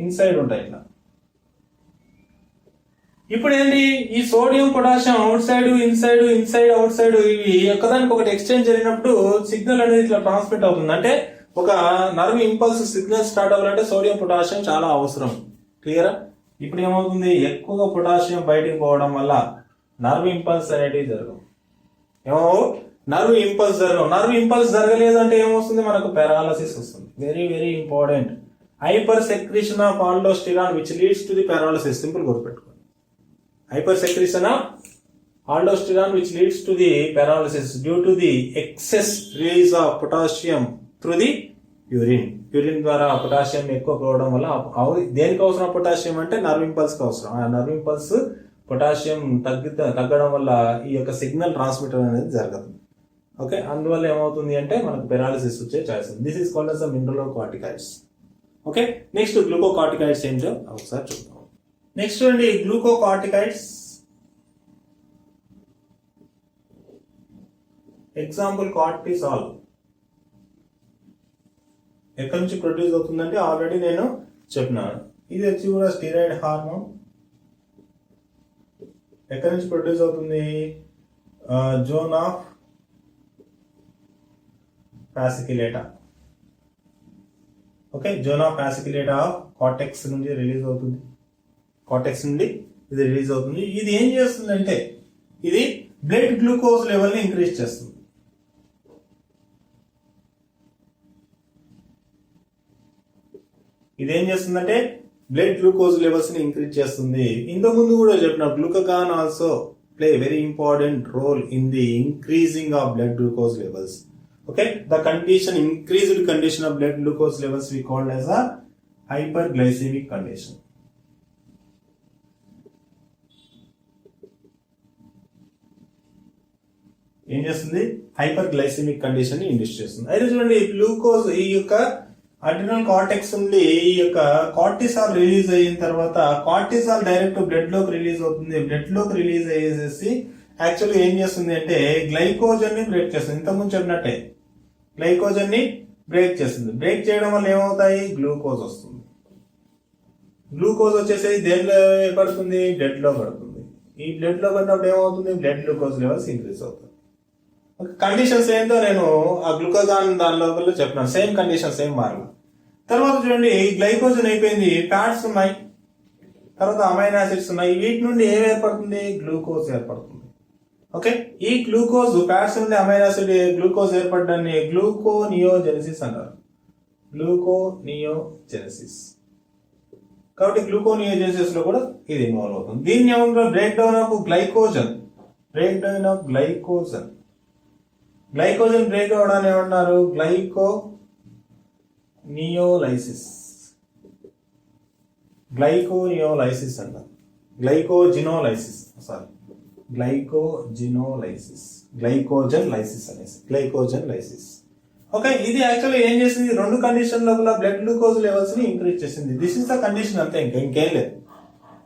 ఇన్సైడ్ ఉంటాయి. ఇట్లా ఇప్పుడు ఏంటి, ఈ sodium potassium out side inside out side ఇవి ఒకదానికి ఒకటి ఎక్స్చేంజ్ జరిగినప్పుడు సిగ్నల్ అనేది ఇట్లా ట్రాన్స్మిట్ అవుతుంది. అంటే ఒక నర్వ్ ఇంపల్స్ సిగ్నల్ స్టార్ట్ అవ్వాలంటే సోడియం పొటాషియం చాలా అవసరం. క్లియరా? ఇప్పుడు ఏమవుతుంది, ఎక్కువగా పొటాషియం బయటికి పోవడం వల్ల నర్వ్ ఇంపల్స్ అనేటివి జరగవు. నర్వ్ ఇంపల్స్ జరగలేదు అంటే ఏమొస్తుంది, మనకు పారాలసిస్ వస్తుంది. Very very important. Hyper secretion of aldosterone which leads to the paralysis. Simple గుర్తుపెట్టుకోండి. Hypersecretion of aldosterone which leads to the paralysis due to the excess release of potassium through the urine. Urine ద్వారా potassium ఎక్కువ పోవడం వల్ల దేనికి అవసరం potassium అంటే nerve impulse కి అవసరం. ఆ నర్వ్ ఇంపల్స్ పొటాషియం తగ్గడం వల్ల ఈ యొక్క సిగ్నల్ ట్రాన్స్మిటర్ అనేది జరగదు. ఓకే, అందువల్ల ఏమవుతుంది అంటే మనకు పెరాలిసిస్ వచ్చే ఛాయిస్ ఉంది. This is called as mineralocorticoids. Okay, next glucocorticoids ఏంటో ఒకసారి చూద్దాం. నెక్స్ట్ అండి గ్లూకోకార్టికాయిడ్స్. ఎగ్జాంపుల్ కార్టిసాల్ ఎక్కడి నుంచి ప్రొడ్యూస్ అవుతుందంటే ఆల్రెడీ నేను చెప్పినాను. ఇది వచ్చి కూడా స్టీరాయిడ్ హార్మోన్. ఎక్కడి నుంచి ప్రొడ్యూస్ అవుతుంది? Zone of fasciculata. Okay, zone of fasciculata of cortex నుండి రిలీజ్ అవుతుంది. కార్టెక్స్ నుండి ఇది రిలీజ్ అవుతుంది. ఇది ఏం చేస్తుందంటే ఇది బ్లడ్ గ్లూకోజ్ లెవెల్ ని ఇంక్రీజ్ చేస్తుంది. ఇదేం చేస్తుందంటే బ్లడ్ గ్లూకోజ్ లెవెల్స్ ని ఇంక్రీజ్ చేస్తుంది. ఇంతకుముందు కూడా చెప్పిన glucagon also play very important role in the increasing of blood glucose levels. Okay, the condition increased condition of blood glucose levels we called as a hyperglycaemic condition. ఏం చేస్తుంది? హైపర్గ్లైసెమిక్ condition ని induce చేస్తుంది. అయితే చూడండి, గ్లూకోజ్ ఈ యొక్క adrenal cortex నుండి ఈ యొక్క కార్టిసాల్ రిలీజ్ అయిన తర్వాత కార్టిసాల్ డైరెక్ట్ బ్లడ్ లోకి రిలీజ్ అవుతుంది. బ్లడ్ లోకి రిలీజ్ అయ్యేసి యాక్చువల్గా ఏం చేస్తుంది అంటే గ్లైకోజన్ ని బ్రేక్ చేస్తుంది. ఇంతకుముందు చెప్పినట్టే గ్లైకోజన్ ని బ్రేక్ చేస్తుంది. బ్రేక్ చేయడం వల్ల ఏమవుతాయి? గ్లూకోజ్ వస్తుంది. గ్లూకోజ్ వచ్చేసి దేనిలో పడుతుంది? బ్లడ్ లో పడుతుంది. ఈ బ్లడ్ లో పడినప్పుడు ఏమవుతుంది? బ్లడ్ గ్లూకోజ్ లెవెల్స్ ఇంక్రీజ్ అవుతుంది. కండిషన్స్ ఏంటో నేను ఆ గ్లూకోగాన్ దాని లోపల చెప్పినాను. సేమ్ కండిషన్, సేమ్ మార్గం. తర్వాత చూడండి, గ్లైకోజన్ అయిపోయింది, ఫ్యాట్స్ ఉన్నాయి, తర్వాత అమైనో యాసిడ్స్ ఉన్నాయి. వీటి నుండి ఏం ఏర్పడుతుంది? గ్లూకోజ్ ఏర్పడుతుంది. ఓకే, ఈ గ్లూకోజ్ ఫ్యాట్స్ నుండి అమైనో యాసిడ్ గ్లూకోజ్ ఏర్పడడాన్ని గ్లూకోనియోజెనిసిస్ అంటారు. గ్లూకోనియోజెనిసిస్. కాబట్టి గ్లూకోనియోజెనిసిస్ లో కూడా ఇది ఇన్వాల్వ్ అవుతుంది. దీన్ని ఏమన్నా break down of glycogen. Break down of glycogen. Glycogen break అవడాన్ని ఏమన్నారు? గ్లైకోనియోలైసిస్. గ్లైకోనియోలైసిస్ అంటారు. Glycogenolysis, sorry glycogenolysis, glycogen lysis అనేసి గ్లైకోజన్ లైసిస్. ఓకే, ఇది యాక్చువల్లీ ఏం చేసింది? రెండు కండిషన్ లోపల బ్లడ్ గ్లూకోజ్ లెవెల్స్ ని ఇంక్రీజ్ చేసింది. దిస్ ఇస్ ద కండిషన్, అంతే, ఇంకేం లేదు.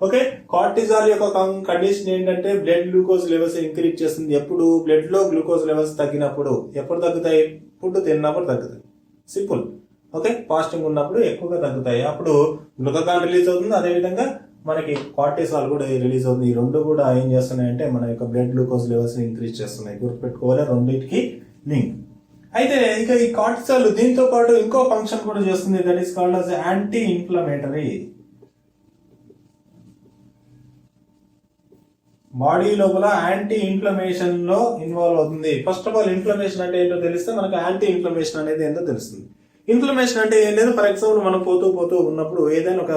ఓకే, కార్టిజాల్ యొక్క కండిషన్ ఏంటంటే బ్లడ్ గ్లూకోజ్ లెవెల్స్ ఇంక్రీజ్ చేస్తుంది. ఎప్పుడు? బ్లడ్ లో గ్లూకోజ్ లెవెల్స్ తగ్గినప్పుడు. ఎప్పుడు తగ్గుతాయి? ఫుడ్ తిన్నప్పుడు తగ్గుతాయి. సింపుల్. ఓకే, ఫాస్టింగ్ ఉన్నప్పుడు ఎక్కువగా తగ్గుతాయి. అప్పుడు గ్లూకగాన్ రిలీజ్ అవుతుంది. అదేవిధంగా మనకి కార్టిసాల్ కూడా రిలీజ్ అవుతుంది. ఈ రెండు కూడా ఏం చేస్తున్నాయంటే మన యొక్క బ్లడ్ గ్లూకోజ్ లెవెల్స్ ని ఇంక్రీజ్ చేస్తున్నాయి. గుర్తుపెట్టుకోవాలి, రెండింటికి లింక్. అయితే ఇక ఈ కార్టిసాల్ దీంతో పాటు ఇంకో ఫంక్షన్ కూడా చేస్తుంది. That is called as anti inflammatory. Body లోపల యాంటీ ఇన్ఫ్లమేషన్ లో ఇన్వాల్వ్ అవుతుంది. ఫస్ట్ ఆఫ్ ఆల్ ఇన్ఫ్లమేషన్ అంటే ఏంటో తెలిస్తే మనకు యాంటీ ఇన్ఫ్లమేషన్ అనేది ఏంటో తెలుస్తుంది. ఇన్ఫ్లమేషన్ అంటే ఏం లేదు, ఫర్ ఎగ్జాంపుల్ మనం పోతూ ఉన్నప్పుడు ఏదైనా ఒక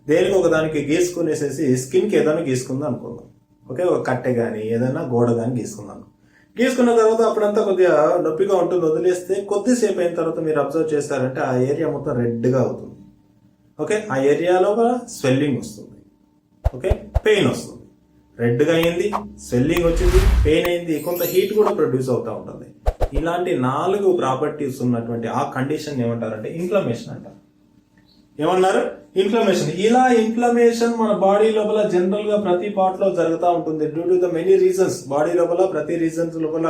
దేనికి ఒక దానికి గీసుకునేసేసి స్కిన్ కి ఏదైనా గీసుకుందాం అనుకుందాం. ఓకే, ఒక కట్టె కానీ ఏదైనా గోడ కానీ గీసుకుందాం. గీసుకున్న తర్వాత అప్పుడంతా కొద్దిగా నొప్పిగా ఉంటుంది. వదిలేస్తే కొద్దిసేపు అయిన తర్వాత మీరు అబ్జర్వ్ చేస్తారంటే ఆ ఏరియా మొత్తం రెడ్ గా అవుతుంది. ఓకే, ఆ ఏరియాలో స్వెల్లింగ్ వస్తుంది. ఓకే, పెయిన్ వస్తుంది. రెడ్ గా అయింది, స్వెల్లింగ్ వచ్చింది, పెయిన్ అయింది, కొంత హీట్ కూడా ప్రొడ్యూస్ అవుతూ ఉంటుంది. ఇలాంటి 4 ప్రాపర్టీస్ ఉన్నటువంటి ఆ కండిషన్ ఏమంటారంటే ఇన్ఫ్లమేషన్ అంటారు. ఏమన్నారు? ఇన్ఫ్లమేషన్. ఇలా ఇన్ఫ్లమేషన్ మన బాడీ లోపల జనరల్ గా ప్రతి పార్ట్ లో జరుగుతూ ఉంటుంది. Due to the many reasons. Body లోపల ప్రతి రీజన్స్ లోపల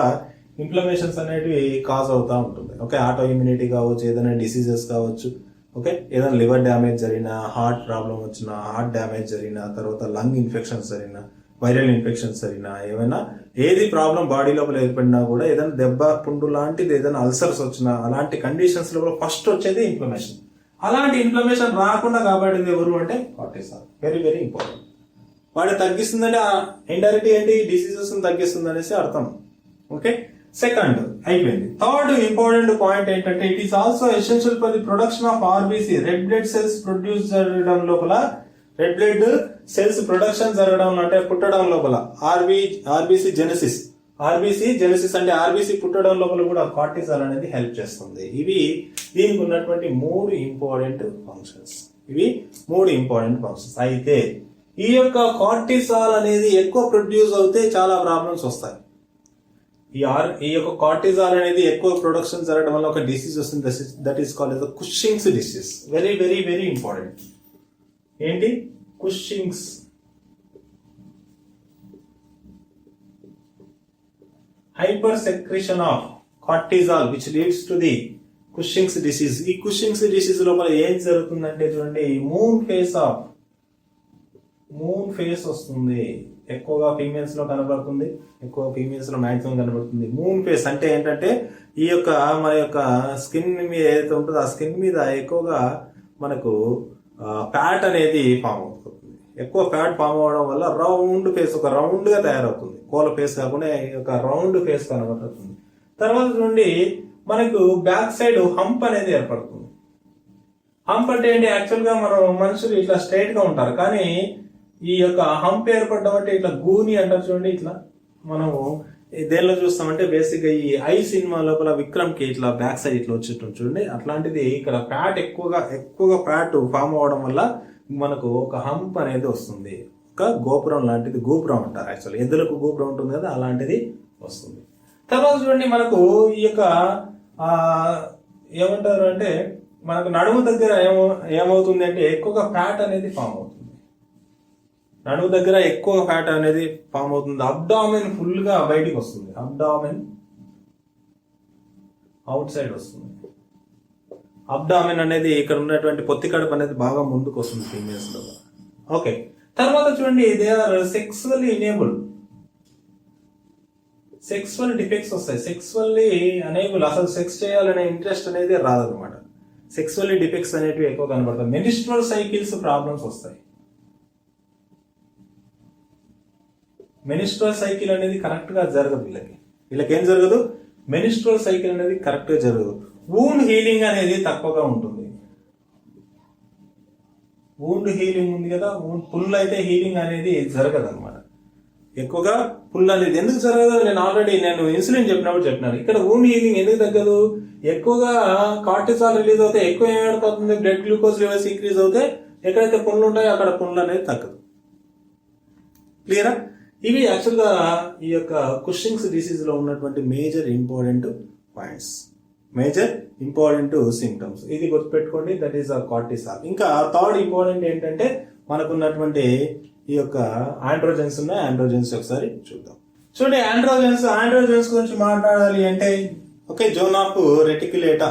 ఇన్ఫ్లమేషన్స్ అనేటివి కాజ్ అవుతా ఉంటుంది. ఓకే, ఆటో ఇమ్యూనిటీ కావచ్చు, ఏదైనా డిసీజెస్ కావచ్చు. ఓకే, ఏదైనా లివర్ డ్యామేజ్ జరిగినా, హార్ట్ ప్రాబ్లం వచ్చినా, హార్ట్ డ్యామేజ్ జరిగినా, తర్వాత లంగ్ ఇన్ఫెక్షన్స్ జరిగినా, వైరల్ ఇన్ఫెక్షన్స్ జరిగినా, ఏమైనా ఏది ప్రాబ్లం బాడీ లోపల ఏర్పడినా కూడా, ఏదైనా దెబ్బ పుండు లాంటిది ఏదైనా అల్సర్స్ వచ్చినా, అలాంటి కండిషన్స్ లోపల ఫస్ట్ వచ్చేది ఇన్ఫ్లమేషన్. అలాంటి ఇన్ఫ్లమేషన్ రాకుండా కాపాడింది ఎవరు అంటే కార్టిసాల్. Very very important. వాడు తగ్గిస్తుందంటే ఇండైరెక్ట్ ఏంటి? డిసీజెస్ తగ్గిస్తుంది అనేసి అర్థం. ఓకే, సెకండ్ అయిపోయింది. థర్డ్ ఇంపార్టెంట్ పాయింట్ ఏంటంటే it is also essential for the production of RBC. Red blood cells produce జరగడం లోపల, రెడ్ బ్లడ్ సెల్స్ ప్రొడక్షన్ జరగడం అంటే పుట్టడం లోపల ఆర్బీసీ జెనసిస్. ఆర్బీసీ జెనసిస్ అంటే ఆర్బీసీ పుట్టడం లోపల కూడా కార్టిసాల్ అనేది హెల్ప్ చేస్తుంది. ఇవి దీనికి ఉన్నటువంటి 3 ఇంపార్టెంట్ ఫంక్షన్స్. అయితే ఈ యొక్క కార్టిసాల్ అనేది ఎక్కువ ప్రొడ్యూస్ అవుతే చాలా ప్రాబ్లమ్స్ వస్తాయి. ఈ యొక్క కార్టిసాల్ అనేది ఎక్కువ ప్రొడక్షన్ జరగడం వల్ల ఒక డిసీజ్ వస్తుంది, that is called as the Cushing's disease. Very very very important. ఏంటి? Cushing's. Hyper secretion of cortisol which leads to the Cushing's disease. ఈ కుషింగ్స్ డిసీజ్ లోపల ఏం జరుగుతుందంటే చూడండి, మూన్ ఫేస్ వస్తుంది. ఎక్కువగా ఫీమేల్స్ లో కనబడుతుంది, ఎక్కువ ఫీమేల్స్ లో మాక్సిమం కనబడుతుంది. మూన్ ఫేస్ అంటే ఏంటంటే ఈ యొక్క మన యొక్క స్కిన్ మీద ఏదైతే ఉంటుందో ఆ స్కిన్ మీద ఎక్కువగా మనకు ఫ్యాట్ అనేది ఫామ్ అవుతుంది. ఎక్కువ ఫ్యాట్ ఫామ్ అవడం వల్ల రౌండ్ ఫేస్, ఒక రౌండ్ గా తయారవుతుంది. కోల ఫేస్ కాకుండా ఒక రౌండ్ ఫేస్ కనబడుతుంది. తర్వాత నుండి మనకు బ్యాక్ సైడ్ హంప్ అనేది ఏర్పడుతుంది. హంప్ అంటే ఏంటి? యాక్చువల్ గా మనం మనుషులు ఇట్లా స్ట్రైట్ గా ఉంటారు, కానీ ఈ యొక్క హంప్ ఏర్పడడం అంటే ఇట్లా గూని అంటారు చూడండి. ఇట్లా మనము దేనిలో చూస్తామంటే బేసిక్ గా ఈ ఐ సినిమా లోపల విక్రమ్ కి ఇట్లా బ్యాక్ సైడ్ ఇట్లా వచ్చేటం చూడండి. అట్లాంటిది ఇక్కడ ఫ్యాట్ ఎక్కువగా ఫ్యాట్ ఫామ్ అవడం వల్ల మనకు ఒక హంప్ అనేది వస్తుంది. ఒక గోపురం లాంటిది, గోపురం అంటారు యాక్చువల్, ఎద్దులకు గోపురం ఉంటుంది కదా, అలాంటిది వస్తుంది. తర్వాత చూడండి మనకు ఈ యొక్క ఏమంటారు అంటే మనకు నడుము దగ్గర ఏమవుతుంది అంటే ఎక్కువగా ఫ్యాట్ అనేది ఫామ్ అవుతుంది. నడుము దగ్గర ఎక్కువ ఫ్యాట్ అనేది ఫామ్ అవుతుంది. అబ్డామిన్ ఫుల్ గా బయటికి వస్తుంది, అబ్డామిన్ అవుట్ సైడ్ వస్తుంది. అబ్డామిన్ అనేది ఇక్కడ ఉన్నటువంటి పొత్తి కడుపు అనేది బాగా ముందుకు వస్తుంది ఫీమేల్స్ లో. ఓకే, తర్వాత చూడండి they are sexually enable. Sexual defects వస్తాయి. సెక్సువల్లీ అనేబుల్, అసలు సెక్స్ చేయాలనే ఇంట్రెస్ట్ అనేది రాదనమాట. సెక్సువల్లీ డిఫెక్ట్స్ అనేటివి ఎక్కువ కనబడతాయి. మెనిస్ట్రల్ సైకిల్స్ ప్రాబ్లమ్స్ వస్తాయి. మెనిస్ట్రల్ సైకిల్ అనేది కరెక్ట్ గా జరగదు వీళ్ళకి ఏం జరగదు? మెనిస్ట్రల్ సైకిల్ అనేది కరెక్ట్ గా జరగదు. వూండ్ హీలింగ్ అనేది తక్కువగా ఉంటుంది. వూండ్ హీలింగ్ ఉంది కదా, పుల్ అయితే హీలింగ్ అనేది జరగదు అనమాట. ఎక్కువగా పుల్ అనేది ఎందుకు జరగదు? నేను ఇన్సులిన్ చెప్పినప్పుడు చెప్పినాను. ఇక్కడ వూండ్ హీలింగ్ ఎందుకు తగ్గదు? ఎక్కువగా కార్టిసాల్ రిలీజ్ అవుతే ఎక్కువ ఏమవుతుంది? బ్లడ్ గ్లూకోజ్ లెవెల్స్ ఇంక్రీజ్ అవుతే ఎక్కడైతే పుండ్లు ఉంటాయో అక్కడ పుండ్లు అనేది తగ్గదు. క్లియరా? ఇవి యాక్చువల్ గా ఈ యొక్క కుషింగ్స్ డిసీజ్ లో ఉన్నటువంటి major important points, major important symptoms. ఇది గుర్తుపెట్టుకోండి, దట్ ఈస్ కార్టిసాల్. ఇంకా థర్డ్ ఇంపార్టెంట్ ఏంటంటే మనకున్నటువంటి ఈ యొక్క ఆండ్రోజెన్స్ ఉన్నాయి. ఆండ్రోజెన్స్ ఒకసారి చూద్దాం. చూడండి, ఆండ్రోజెన్స్ గురించి మాట్లాడాలి అంటే ఓకే, జోన్ ఆఫ్ రెటిక్యులేటా,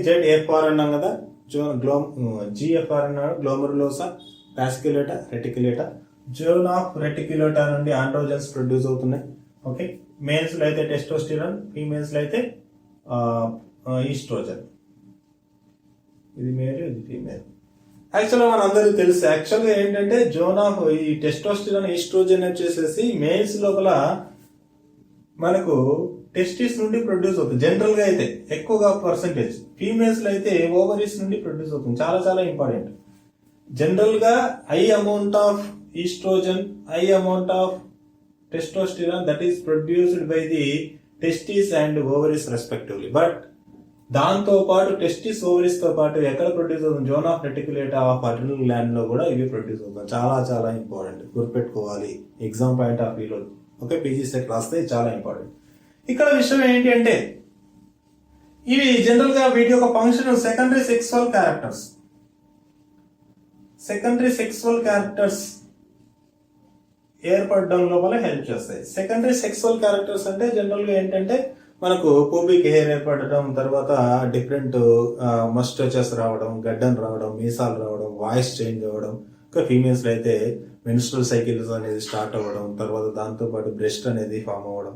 ZFR అన్నాం కదా, GFR అన్నాడు, గ్లోమెరులోసా, ఫ్యాసిక్యులేటా, రెటిక్యులేటా. జోన్ ఆఫ్ రెటిక్యులేటా నుండి ఆండ్రోజెన్స్ ప్రొడ్యూస్ అవుతున్నాయి. ఓకే, మేల్స్ లో అయితే టెస్టోస్టిరాన్, ఫీమేల్స్ లో అయితే ఈస్ట్రోజన్. ఇది మేల్, ఇది ఫీమేల్. యాక్చువల్గా మన అందరికీ తెలుసు. యాక్చువల్గా ఏంటంటే జోన్ ఆఫ్ ఈ టెస్టోస్టిరాన్, ఈస్ట్రోజన్ వచ్చేసేసి మేల్స్ లోపల మనకు టెస్టిస్ నుండి ప్రొడ్యూస్ అవుతుంది జనరల్ గా అయితే ఎక్కువగా పర్సెంటేజ్. ఫీమేల్స్ లో అయితే ఓవరీస్ నుండి ప్రొడ్యూస్ అవుతుంది. చాలా చాలా ఇంపార్టెంట్. జనరల్ గా high amount of oestrogen, high amount of testosterone that is produced by the testis and ovaries respectively. But దాంతో పాటు టెస్టిస్, ఓవరీస్ తో పాటు ఎక్కడ ప్రొడ్యూస్ అవుతుంది? Zone of reticulata of adrenal gland లో కూడా ఇవి ప్రొడ్యూస్ అవుతుంది. చాలా చాలా ఇంపార్టెంట్, గుర్తుపెట్టుకోవాలి ఎగ్జామ్ పాయింట్ ఆఫ్ వ్యూలో. ఓకే, పీజీ సెట్ రాస్తే చాలా ఇంపార్టెంట్. ఇక్కడ విషయం ఏంటి అంటే ఇవి జనరల్ గా వీటి యొక్క function secondary sexual characters. Secondary sexual characters ఏర్పడడం లోపల హెల్ప్ చేస్తాయి. సెకండరీ సెక్సువల్ క్యారెక్టర్స్ అంటే జనరల్ గా ఏంటంటే మనకు పూబిక్ హెయిర్ ఏర్పడడం, తర్వాత డిఫరెంట్ మస్టేచెస్ రావడం, గడ్డం రావడం, మీసాలు రావడం, వాయిస్ చేంజ్ అవ్వడం. ఇంకా ఫీమేల్స్ లో అయితే మెన్స్ట్రల్ సైకిల్స్ అనేది స్టార్ట్ అవ్వడం, తర్వాత దాంతో పాటు బ్రెస్ట్ అనేది ఫామ్ అవ్వడం,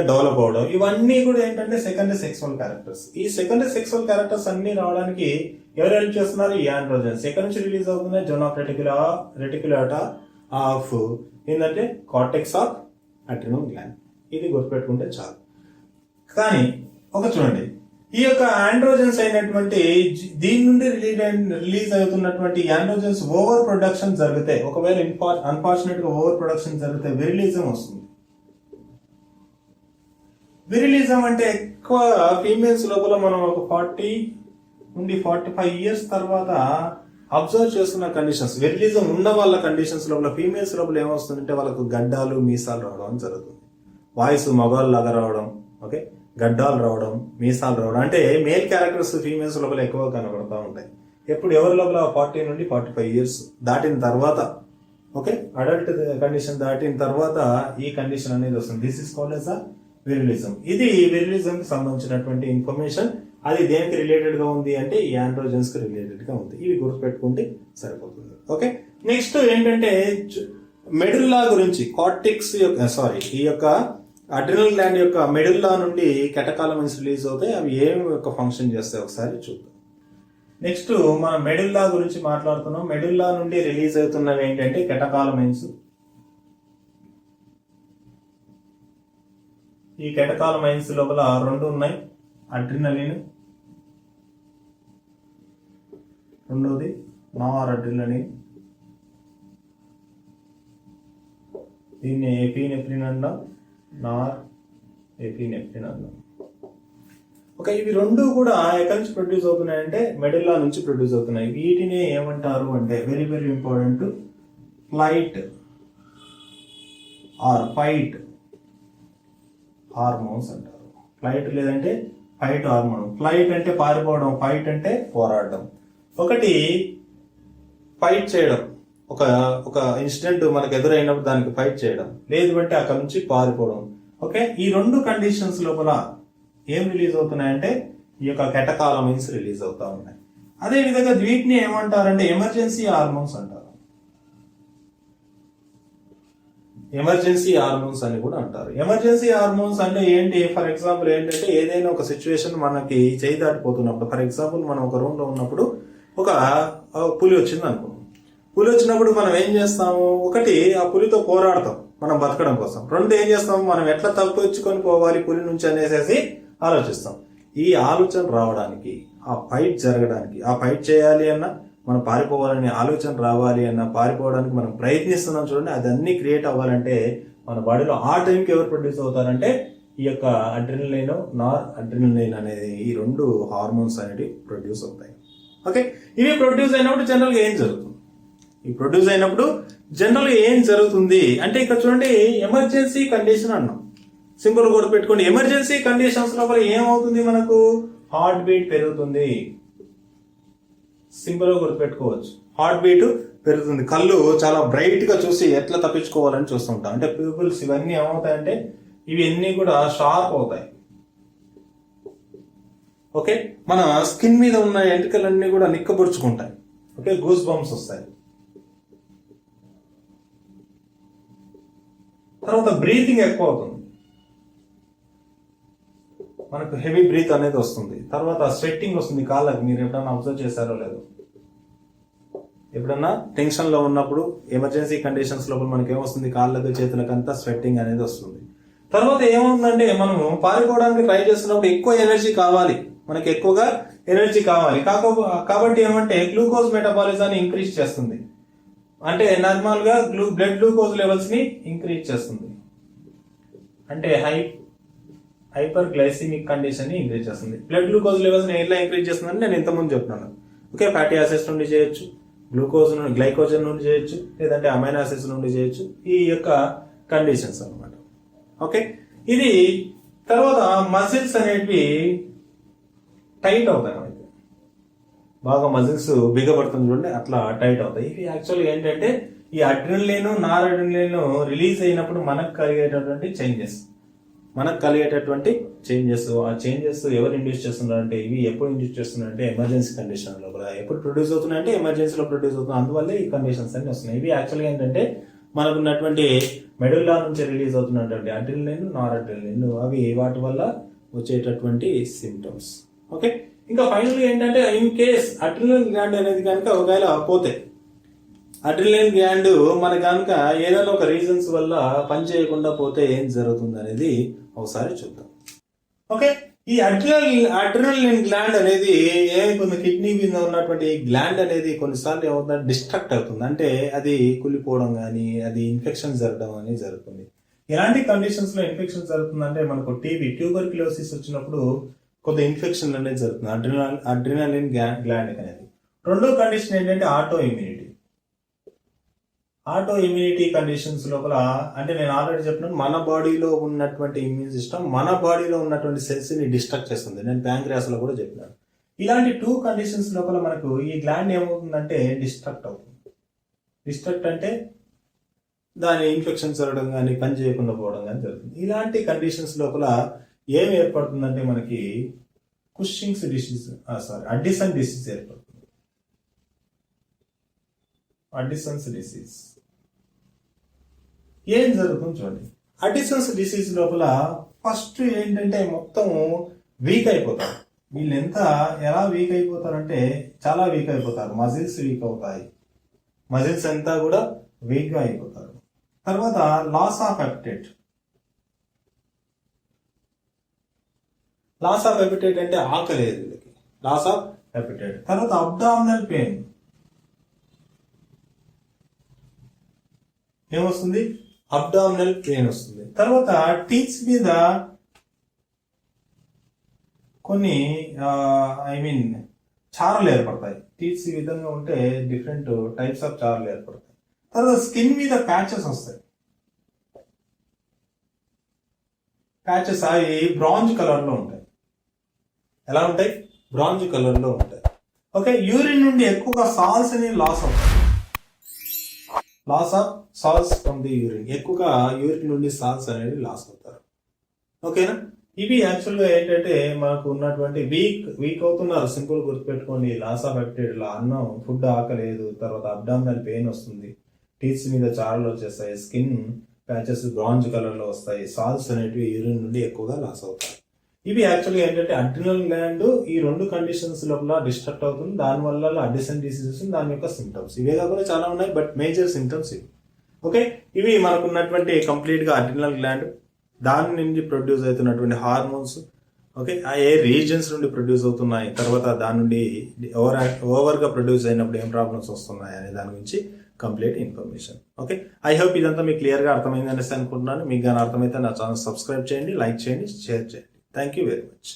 డెవలప్ అవడం, ఇవన్నీ కూడా ఏంటంటే సెకండరీ సెక్సువల్ క్యారెక్టర్స్. ఈ సెకండరీ సెక్సువల్ క్యారెక్టర్స్ అన్ని రావడానికి ఎవరు హెల్ప్ చేస్తున్నారు? ఈ ఆండ్రోజన్స్. ఎక్కడి నుంచి రిలీజ్ అవుతుంది? జోన్ ఆఫ్ రెటిక్యులేటా ఆఫ్ ఏంటంటే కార్టెక్స్ ఆఫ్ అడ్రినల్ గ్లాండ్. ఇది గుర్తుపెట్టుకుంటే చాలు. కానీ చూడండి, ఈ యొక్క ఆండ్రోజన్స్ అయినటువంటి దీని నుండి రిలీజ్ అవుతున్నటువంటి ఆండ్రోజన్స్ ఓవర్ ప్రొడక్షన్ జరిగితే, ఒకవేళ అన్ఫార్చునేట్ గా ఓవర్ ప్రొడక్షన్ జరిగితే విరిలిజం వస్తుంది. విరిలిజం అంటే ఎక్కువ ఫీమేల్స్ లోపల మనం ఒక 40 నుండి 45 ఇయర్స్ తర్వాత అబ్జర్వ్ చేస్తున్న కండిషన్స్, విరిలిజం ఉన్న వాళ్ళ కండిషన్స్ లోపల ఫీమేల్స్ లోపల ఏమొస్తుందంటే వాళ్ళకు గడ్డాలు మీసాలు రావడం జరుగుతుంది. వాయిస్ మగవాళ్ళ లాగా రావడం, ఓకే, గడ్డాలు రావడం, మీసాలు రావడం, అంటే మేల్ క్యారెక్టర్స్ ఫీమేల్స్ లోపల ఎక్కువ కనబడతా ఉంటాయి. ఎప్పుడు ఎవరి లోపల 40 నుండి 45 ఇయర్స్ దాటిన తర్వాత, ఓకే, అడల్ట్ కండిషన్ దాటిన తర్వాత ఈ కండిషన్ అనేది వస్తుంది. This is called as virilism. ఇది విరిలిజం కి సంబంధించినటువంటి ఇన్ఫర్మేషన్. అది దేనికి రిలేటెడ్ గా ఉంది అంటే ఈ ఆండ్రోజన్స్ కి రిలేటెడ్ గా ఉంది. ఇవి గుర్తుపెట్టుకుంటే సరిపోతుంది. ఓకే, నెక్స్ట్ ఏంటంటే మెడుల్లా గురించి, కార్టెక్స్ యొక్క ఈ యొక్క అడ్రినల్ గ్లాండ్ యొక్క మెడుల్లా నుండి కెటకాలమైన్స్ రిలీజ్ అవుతాయి. అవి ఏమి యొక్క ఫంక్షన్ చేస్తాయి ఒకసారి చూద్దాం. నెక్స్ట్ మనం మెడుల్లా గురించి మాట్లాడుతున్నాం. మెడుల్లా నుండి రిలీజ్ అవుతున్నవి ఏంటంటే కెటకాలమైన్స్. ఈ కెటకాలమైన్స్ లోపల 2 ఉన్నాయి, అడ్రినలిన్, రెండోది నార్ అడ్రినలిన్. దీన్ని ఎపినెఫ్రిన్ అన్నాం, నార్ ఎపినెఫ్రిన్ అన్నాం. ఓకే, ఇవి రెండు కూడా ఎక్కడి నుంచి ప్రొడ్యూస్ అవుతున్నాయంటే మెడుల్లా నుంచి ప్రొడ్యూస్ అవుతున్నాయి. వీటిని ఏమంటారు అంటే very very important, flight are fight hormones అంటారు. ఫ్లైట్ లేదంటే ఫైట్ హార్మోన్. ఫ్లైట్ అంటే పారిపోవడం, ఫైట్ అంటే పోరాడడం. ఒకటి ఫైట్ చేయడం, ఒక ఇన్సిడెంట్ మనకు ఎదురైనప్పుడు దానికి ఫైట్ చేయడం, లేదు అంటే అక్కడ నుంచి పారిపోవడం. ఓకే, ఈ 2 కండిషన్స్ లోపల ఏం రిలీజ్ అవుతున్నాయంటే ఈ యొక్క కెటకాలమైన్స్ రిలీజ్ అవుతా ఉన్నాయి. అదే విధంగా వీటిని ఏమంటారంటే ఎమర్జెన్సీ హార్మోన్స్ అంటారు. ఎమర్జెన్సీ హార్మోన్స్ అని కూడా అంటారు. ఎమర్జెన్సీ హార్మోన్స్ అంటే ఏంటి? ఫర్ ఎగ్జాంపుల్ ఏంటంటే ఏదైనా ఒక సిచ్యువేషన్ మనకి చేయి దాటిపోతున్నప్పుడు, ఫర్ ఎగ్జాంపుల్ మనం ఒక రూమ్ లో ఉన్నప్పుడు ఒక పులి వచ్చింది అనుకో. పులి వచ్చినప్పుడు మనం ఏం చేస్తాము? ఒకటి, ఆ పులితో పోరాడతాం మనం బతకడం కోసం. 2, ఏం చేస్తాము? మనం ఎట్లా తప్పించుకొని పోవాలి పులి నుంచి అనేసి ఆలోచిస్తాం. ఈ ఆలోచన రావడానికి, ఆ ఫైట్ జరగడానికి, ఆ ఫైట్ చేయాలి అన్న, మనం పారిపోవాలనే ఆలోచన రావాలి అన్న, పారిపోవడానికి మనం ప్రయత్నిస్తున్నాం చూడండి, అదన్నీ క్రియేట్ అవ్వాలంటే మన బాడీలో ఆ టైంకి ఎవరు ప్రొడ్యూస్ అవుతారంటే ఈ యొక్క అడ్రినలిన్, నార్ అడ్రినలిన్ అనేది ఈ 2 హార్మోన్స్ అనేవి ప్రొడ్యూస్ అవుతాయి. ఓకే, ఇవి ప్రొడ్యూస్ అయినప్పుడు జనరల్గా ఏం జరుగుతుంది? ఈ ప్రొడ్యూస్ అయినప్పుడు జనరల్గా ఏం జరుగుతుంది అంటే ఇక్కడ చూడండి, ఎమర్జెన్సీ కండిషన్ అన్నాం. సింపుల్ గుర్తు పెట్టుకోండి, ఎమర్జెన్సీ కండిషన్స్ లోపల ఏమవుతుంది? మనకు హార్ట్ బీట్ పెరుగుతుంది. సింపుల్ గా గుర్తుపెట్టుకోవచ్చు, హార్ట్ బీట్ పెరుగుతుంది. కళ్ళు చాలా బ్రైట్ గా చూసి ఎట్లా తప్పించుకోవాలని చూస్తుంటాం. అంటే పీపుల్స్ ఇవన్నీ ఏమవుతాయంటే ఇవన్నీ కూడా షార్ప్ అవుతాయి. ఓకే, మన స్కిన్ మీద ఉన్న ఎంట్రుకలన్నీ కూడా నిక్కబుడుచుకుంటాయి. ఓకే, గూస్ బంప్స్ వస్తాయి. తర్వాత బ్రీతింగ్ ఎక్కువ అవుతుంది, మనకు హెవీ బ్రీత్ అనేది వస్తుంది. తర్వాత స్వెట్టింగ్ వస్తుంది కాళ్ళకి. మీరు ఎప్పుడన్నా అబ్జర్వ్ చేశారో లేదో, ఎప్పుడన్నా టెన్షన్ లో ఉన్నప్పుడు ఎమర్జెన్సీ కండిషన్స్ లోపల మనకి ఏమొస్తుంది? కాళ్ళకు చేతులకు అంతా స్వెట్టింగ్ అనేది వస్తుంది. తర్వాత ఏమవుతుందంటే మనము పారిపోవడానికి ట్రై చేస్తున్నప్పుడు ఎక్కువ ఎనర్జీ కావాలి, మనకి ఎక్కువగా ఎనర్జీ కావాలి. కాబట్టి ఏమంటే గ్లూకోజ్ మెటబాలిజాన్ని ఇంక్రీజ్ చేస్తుంది. అంటే నార్మల్ గా బ్లడ్ గ్లూకోజ్ లెవెల్స్ ని ఇంక్రీజ్ చేస్తుంది. అంటే హైపర్ గ్లైసిమిక్ కండిషన్ ని ఇంక్రీజ్ చేస్తుంది. బ్లడ్ గ్లూకోజ్ లెవెల్స్ ని ఎలా ఇంక్రీజ్ చేస్తుందని నేను ఇంతకుముందు చెప్తున్నాను. ఓకే, ఫ్యాటీ యాసిడ్స్ నుండి చేయొచ్చు, గ్లైకోజన్ నుండి చేయొచ్చు, లేదంటే అమైనో యాసిడ్స్ నుండి చేయొచ్చు. ఈ యొక్క కండిషన్స్ అన్నమాట. ఓకే, ఇది తర్వాత మజిల్స్ అనేటివి టైట్ అవుతాయి. బాగా మజిల్స్ బిగపడుతుంది చూడండి, అట్లా టైట్ అవుతాయి. ఇవి యాక్చువల్గా ఏంటంటే ఈ అడ్రినలిన్, నార్ అడ్రినలిన్ రిలీజ్ అయినప్పుడు మనకు కలిగేటటువంటి చేంజెస్. ఆ చేంజెస్ ఎవరు ఇండ్యూస్ చేస్తున్నారంటే ఇవి ఎప్పుడు ఇండ్యూస్ చేస్తున్నారంటే ఎమర్జెన్సీ కండిషన్ లోపల. ఎప్పుడు ప్రొడ్యూస్ అవుతున్నాయంటే ఎమర్జెన్సీలో ప్రొడ్యూస్ అవుతున్నాయి. అందువల్లే ఈ కండిషన్స్ అన్ని వస్తున్నాయి. ఇవి యాక్చువల్గా ఏంటంటే మనకున్నటువంటి మెడుల్లా నుంచి రిలీజ్ అవుతున్నటువంటి అడ్రినలిన్, నార్ అడ్రినలిన్, అవి వాటి వల్ల వచ్చేటటువంటి సిమ్టమ్స్. ఓకే, ఇంకా ఫైనల్ ఏంటంటే ఇన్ కేస్ అడ్రినలిన్ గ్లాండ్ అనేది కనుక ఒకవేళ పోతే, అడ్రినలిన్ గ్లాండ్ మన కనుక ఏదైనా ఒక రీజన్స్ వల్ల పని చేయకుండా పోతే ఏం జరుగుతుంది అనేది ఒకసారి చూద్దాం. ఓకే, ఈ అడ్రినలిన్ గ్లాండ్ అనేది ఏమైపోతుంది? కిడ్నీ మీద ఉన్నటువంటి గ్లాండ్ అనేది కొన్నిసార్లు ఏమవుతుంది? డిస్ట్రక్ట్ అవుతుంది. అంటే అది కులిపోవడం కానీ, అది ఇన్ఫెక్షన్ జరగడం అనేది జరుగుతుంది. ఎలాంటి కండిషన్స్ లో ఇన్ఫెక్షన్ జరుగుతుందంటే మనకు ట్యూబర్క్యులోసిస్ వచ్చినప్పుడు కొంత ఇన్ఫెక్షన్ అనేది జరుగుతుంది అడ్రినలిన్ గ్లాండ్ అనేది. రెండో కండిషన్ ఏంటంటే auto immunity. Auto immunity conditions లోపల అంటే నేను ఆల్రెడీ చెప్పినాను, మన బాడీలో ఉన్నటువంటి ఇమ్యూన్ సిస్టమ్ మన బాడీలో ఉన్నటువంటి సెల్స్ ని డిస్ట్రక్ట్ చేస్తుంది. నేను ప్యాంక్రియాస్ లో కూడా చెప్పినాను. ఇలాంటి 2 కండిషన్స్ లోపల మనకు ఈ గ్లాండ్ ఏమవుతుందంటే డిస్ట్రక్ట్ అవుతుంది. డిస్ట్రక్ట్ అంటే దాని ఇన్ఫెక్షన్ జరగడం కానీ పని చేయకుండా పోవడం కానీ జరుగుతుంది. ఇలాంటి కండిషన్స్ లోపల ఏం ఏర్పడుతుందంటే మనకి కుషింగ్స్ డిసీజ్ అడ్డిసన్ డిసీజ్ ఏర్పడుతుంది. అడ్డిసన్స్ డిసీజ్ ఏం జరుగుతుంది చూడండి. అడ్డిసన్స్ డిసీజ్ లోపల ఫస్ట్ ఏంటంటే మొత్తం వీక్ అయిపోతారు. వీళ్ళు ఎలా వీక్ అయిపోతారంటే చాలా వీక్ అయిపోతారు. మజిల్స్ వీక్ అవుతాయి. మజిల్స్ అంతా కూడా వీక్ గా అయిపోతారు. తర్వాత loss of appetite. Loss of appetite అంటే ఆకలి లేదు వీళ్ళకి. Loss of appetite. తర్వాత అబ్డామినల్ పెయిన్ ఏమొస్తుంది? అబ్డామినల్ పెయిన్ వస్తుంది. తర్వాత టీత్స్ మీద కొన్ని చారలు ఏర్పడతాయి. టీత్స్ ఈ విధంగా ఉంటే డిఫరెంట్ టైప్స్ ఆఫ్ చారలు ఏర్పడతాయి. తర్వాత స్కిన్ మీద ప్యాచెస్ వస్తాయి. ప్యాచెస్ అవి బ్రాంజ్ కలర్ లో ఉంటాయి. ఎలా ఉంటాయి? బ్రాంజ్ కలర్ లో ఉంటాయి. ఓకే, యూరిన్ నుండి ఎక్కువగా సాల్స్ అనేవి లాస్ అవుతాయి. Loss of salts from the urine. ఎక్కువగా యూరిన్ నుండి సాల్స్ అనేవి లాస్ అవుతారు. ఓకేనా? ఇవి యాక్చువల్గా ఏంటంటే మనకు ఉన్నటువంటి వీక్ అవుతున్నారు. సింపుల్ గుర్తుపెట్టుకోండి. లాస్ ఆఫ్ అపెటైట్, అన్నం ఫుడ్ ఆకలేదు. తర్వాత అబ్డామినల్ పెయిన్ వస్తుంది. టీత్స్ మీద చారలు వచ్చేస్తాయి. స్కిన్ ప్యాచెస్ బ్రాంజ్ కలర్ లో వస్తాయి. సాల్స్ అనేటివి యూరిన్ నుండి ఎక్కువగా లాస్ అవుతాయి. ఇవి యాక్చువల్గా ఏంటంటే అడ్రినల్ గ్లాండ్ ఈ 2 కండిషన్స్ లోపల డిస్ట్రక్ట్ అవుతుంది. దానివల్ల అడ్డిసన్ డిసీజెస్ దాని యొక్క సిమ్టమ్స్. ఇవే కాకుండా చాలా ఉన్నాయి, బట్ మేజర్ సిమ్టమ్స్ ఇవి. ఓకే, ఇవి మనకు ఉన్నటువంటి కంప్లీట్ గా అడ్రినల్ గ్లాండ్, దాని నుండి ప్రొడ్యూస్ అవుతున్నటువంటి హార్మోన్స్. ఓకే, ఏ రీజన్స్ నుండి ప్రొడ్యూస్ అవుతున్నాయి, తర్వాత దాని నుండి ఓవర్ గా ప్రొడ్యూస్ అయినప్పుడు ఏం ప్రాబ్లమ్స్ వస్తున్నాయి అనే దాని గురించి complete information. Okay, I hope ఇదంతా మీకు క్లియర్ గా అర్థమైంది అనేసి అనుకుంటున్నాను. మీకు కానీ అర్థమైతే నా ఛానల్ సబ్స్క్రైబ్ చేయండి, లైక్ చేయండి, షేర్ చేయండి. Thank you very much.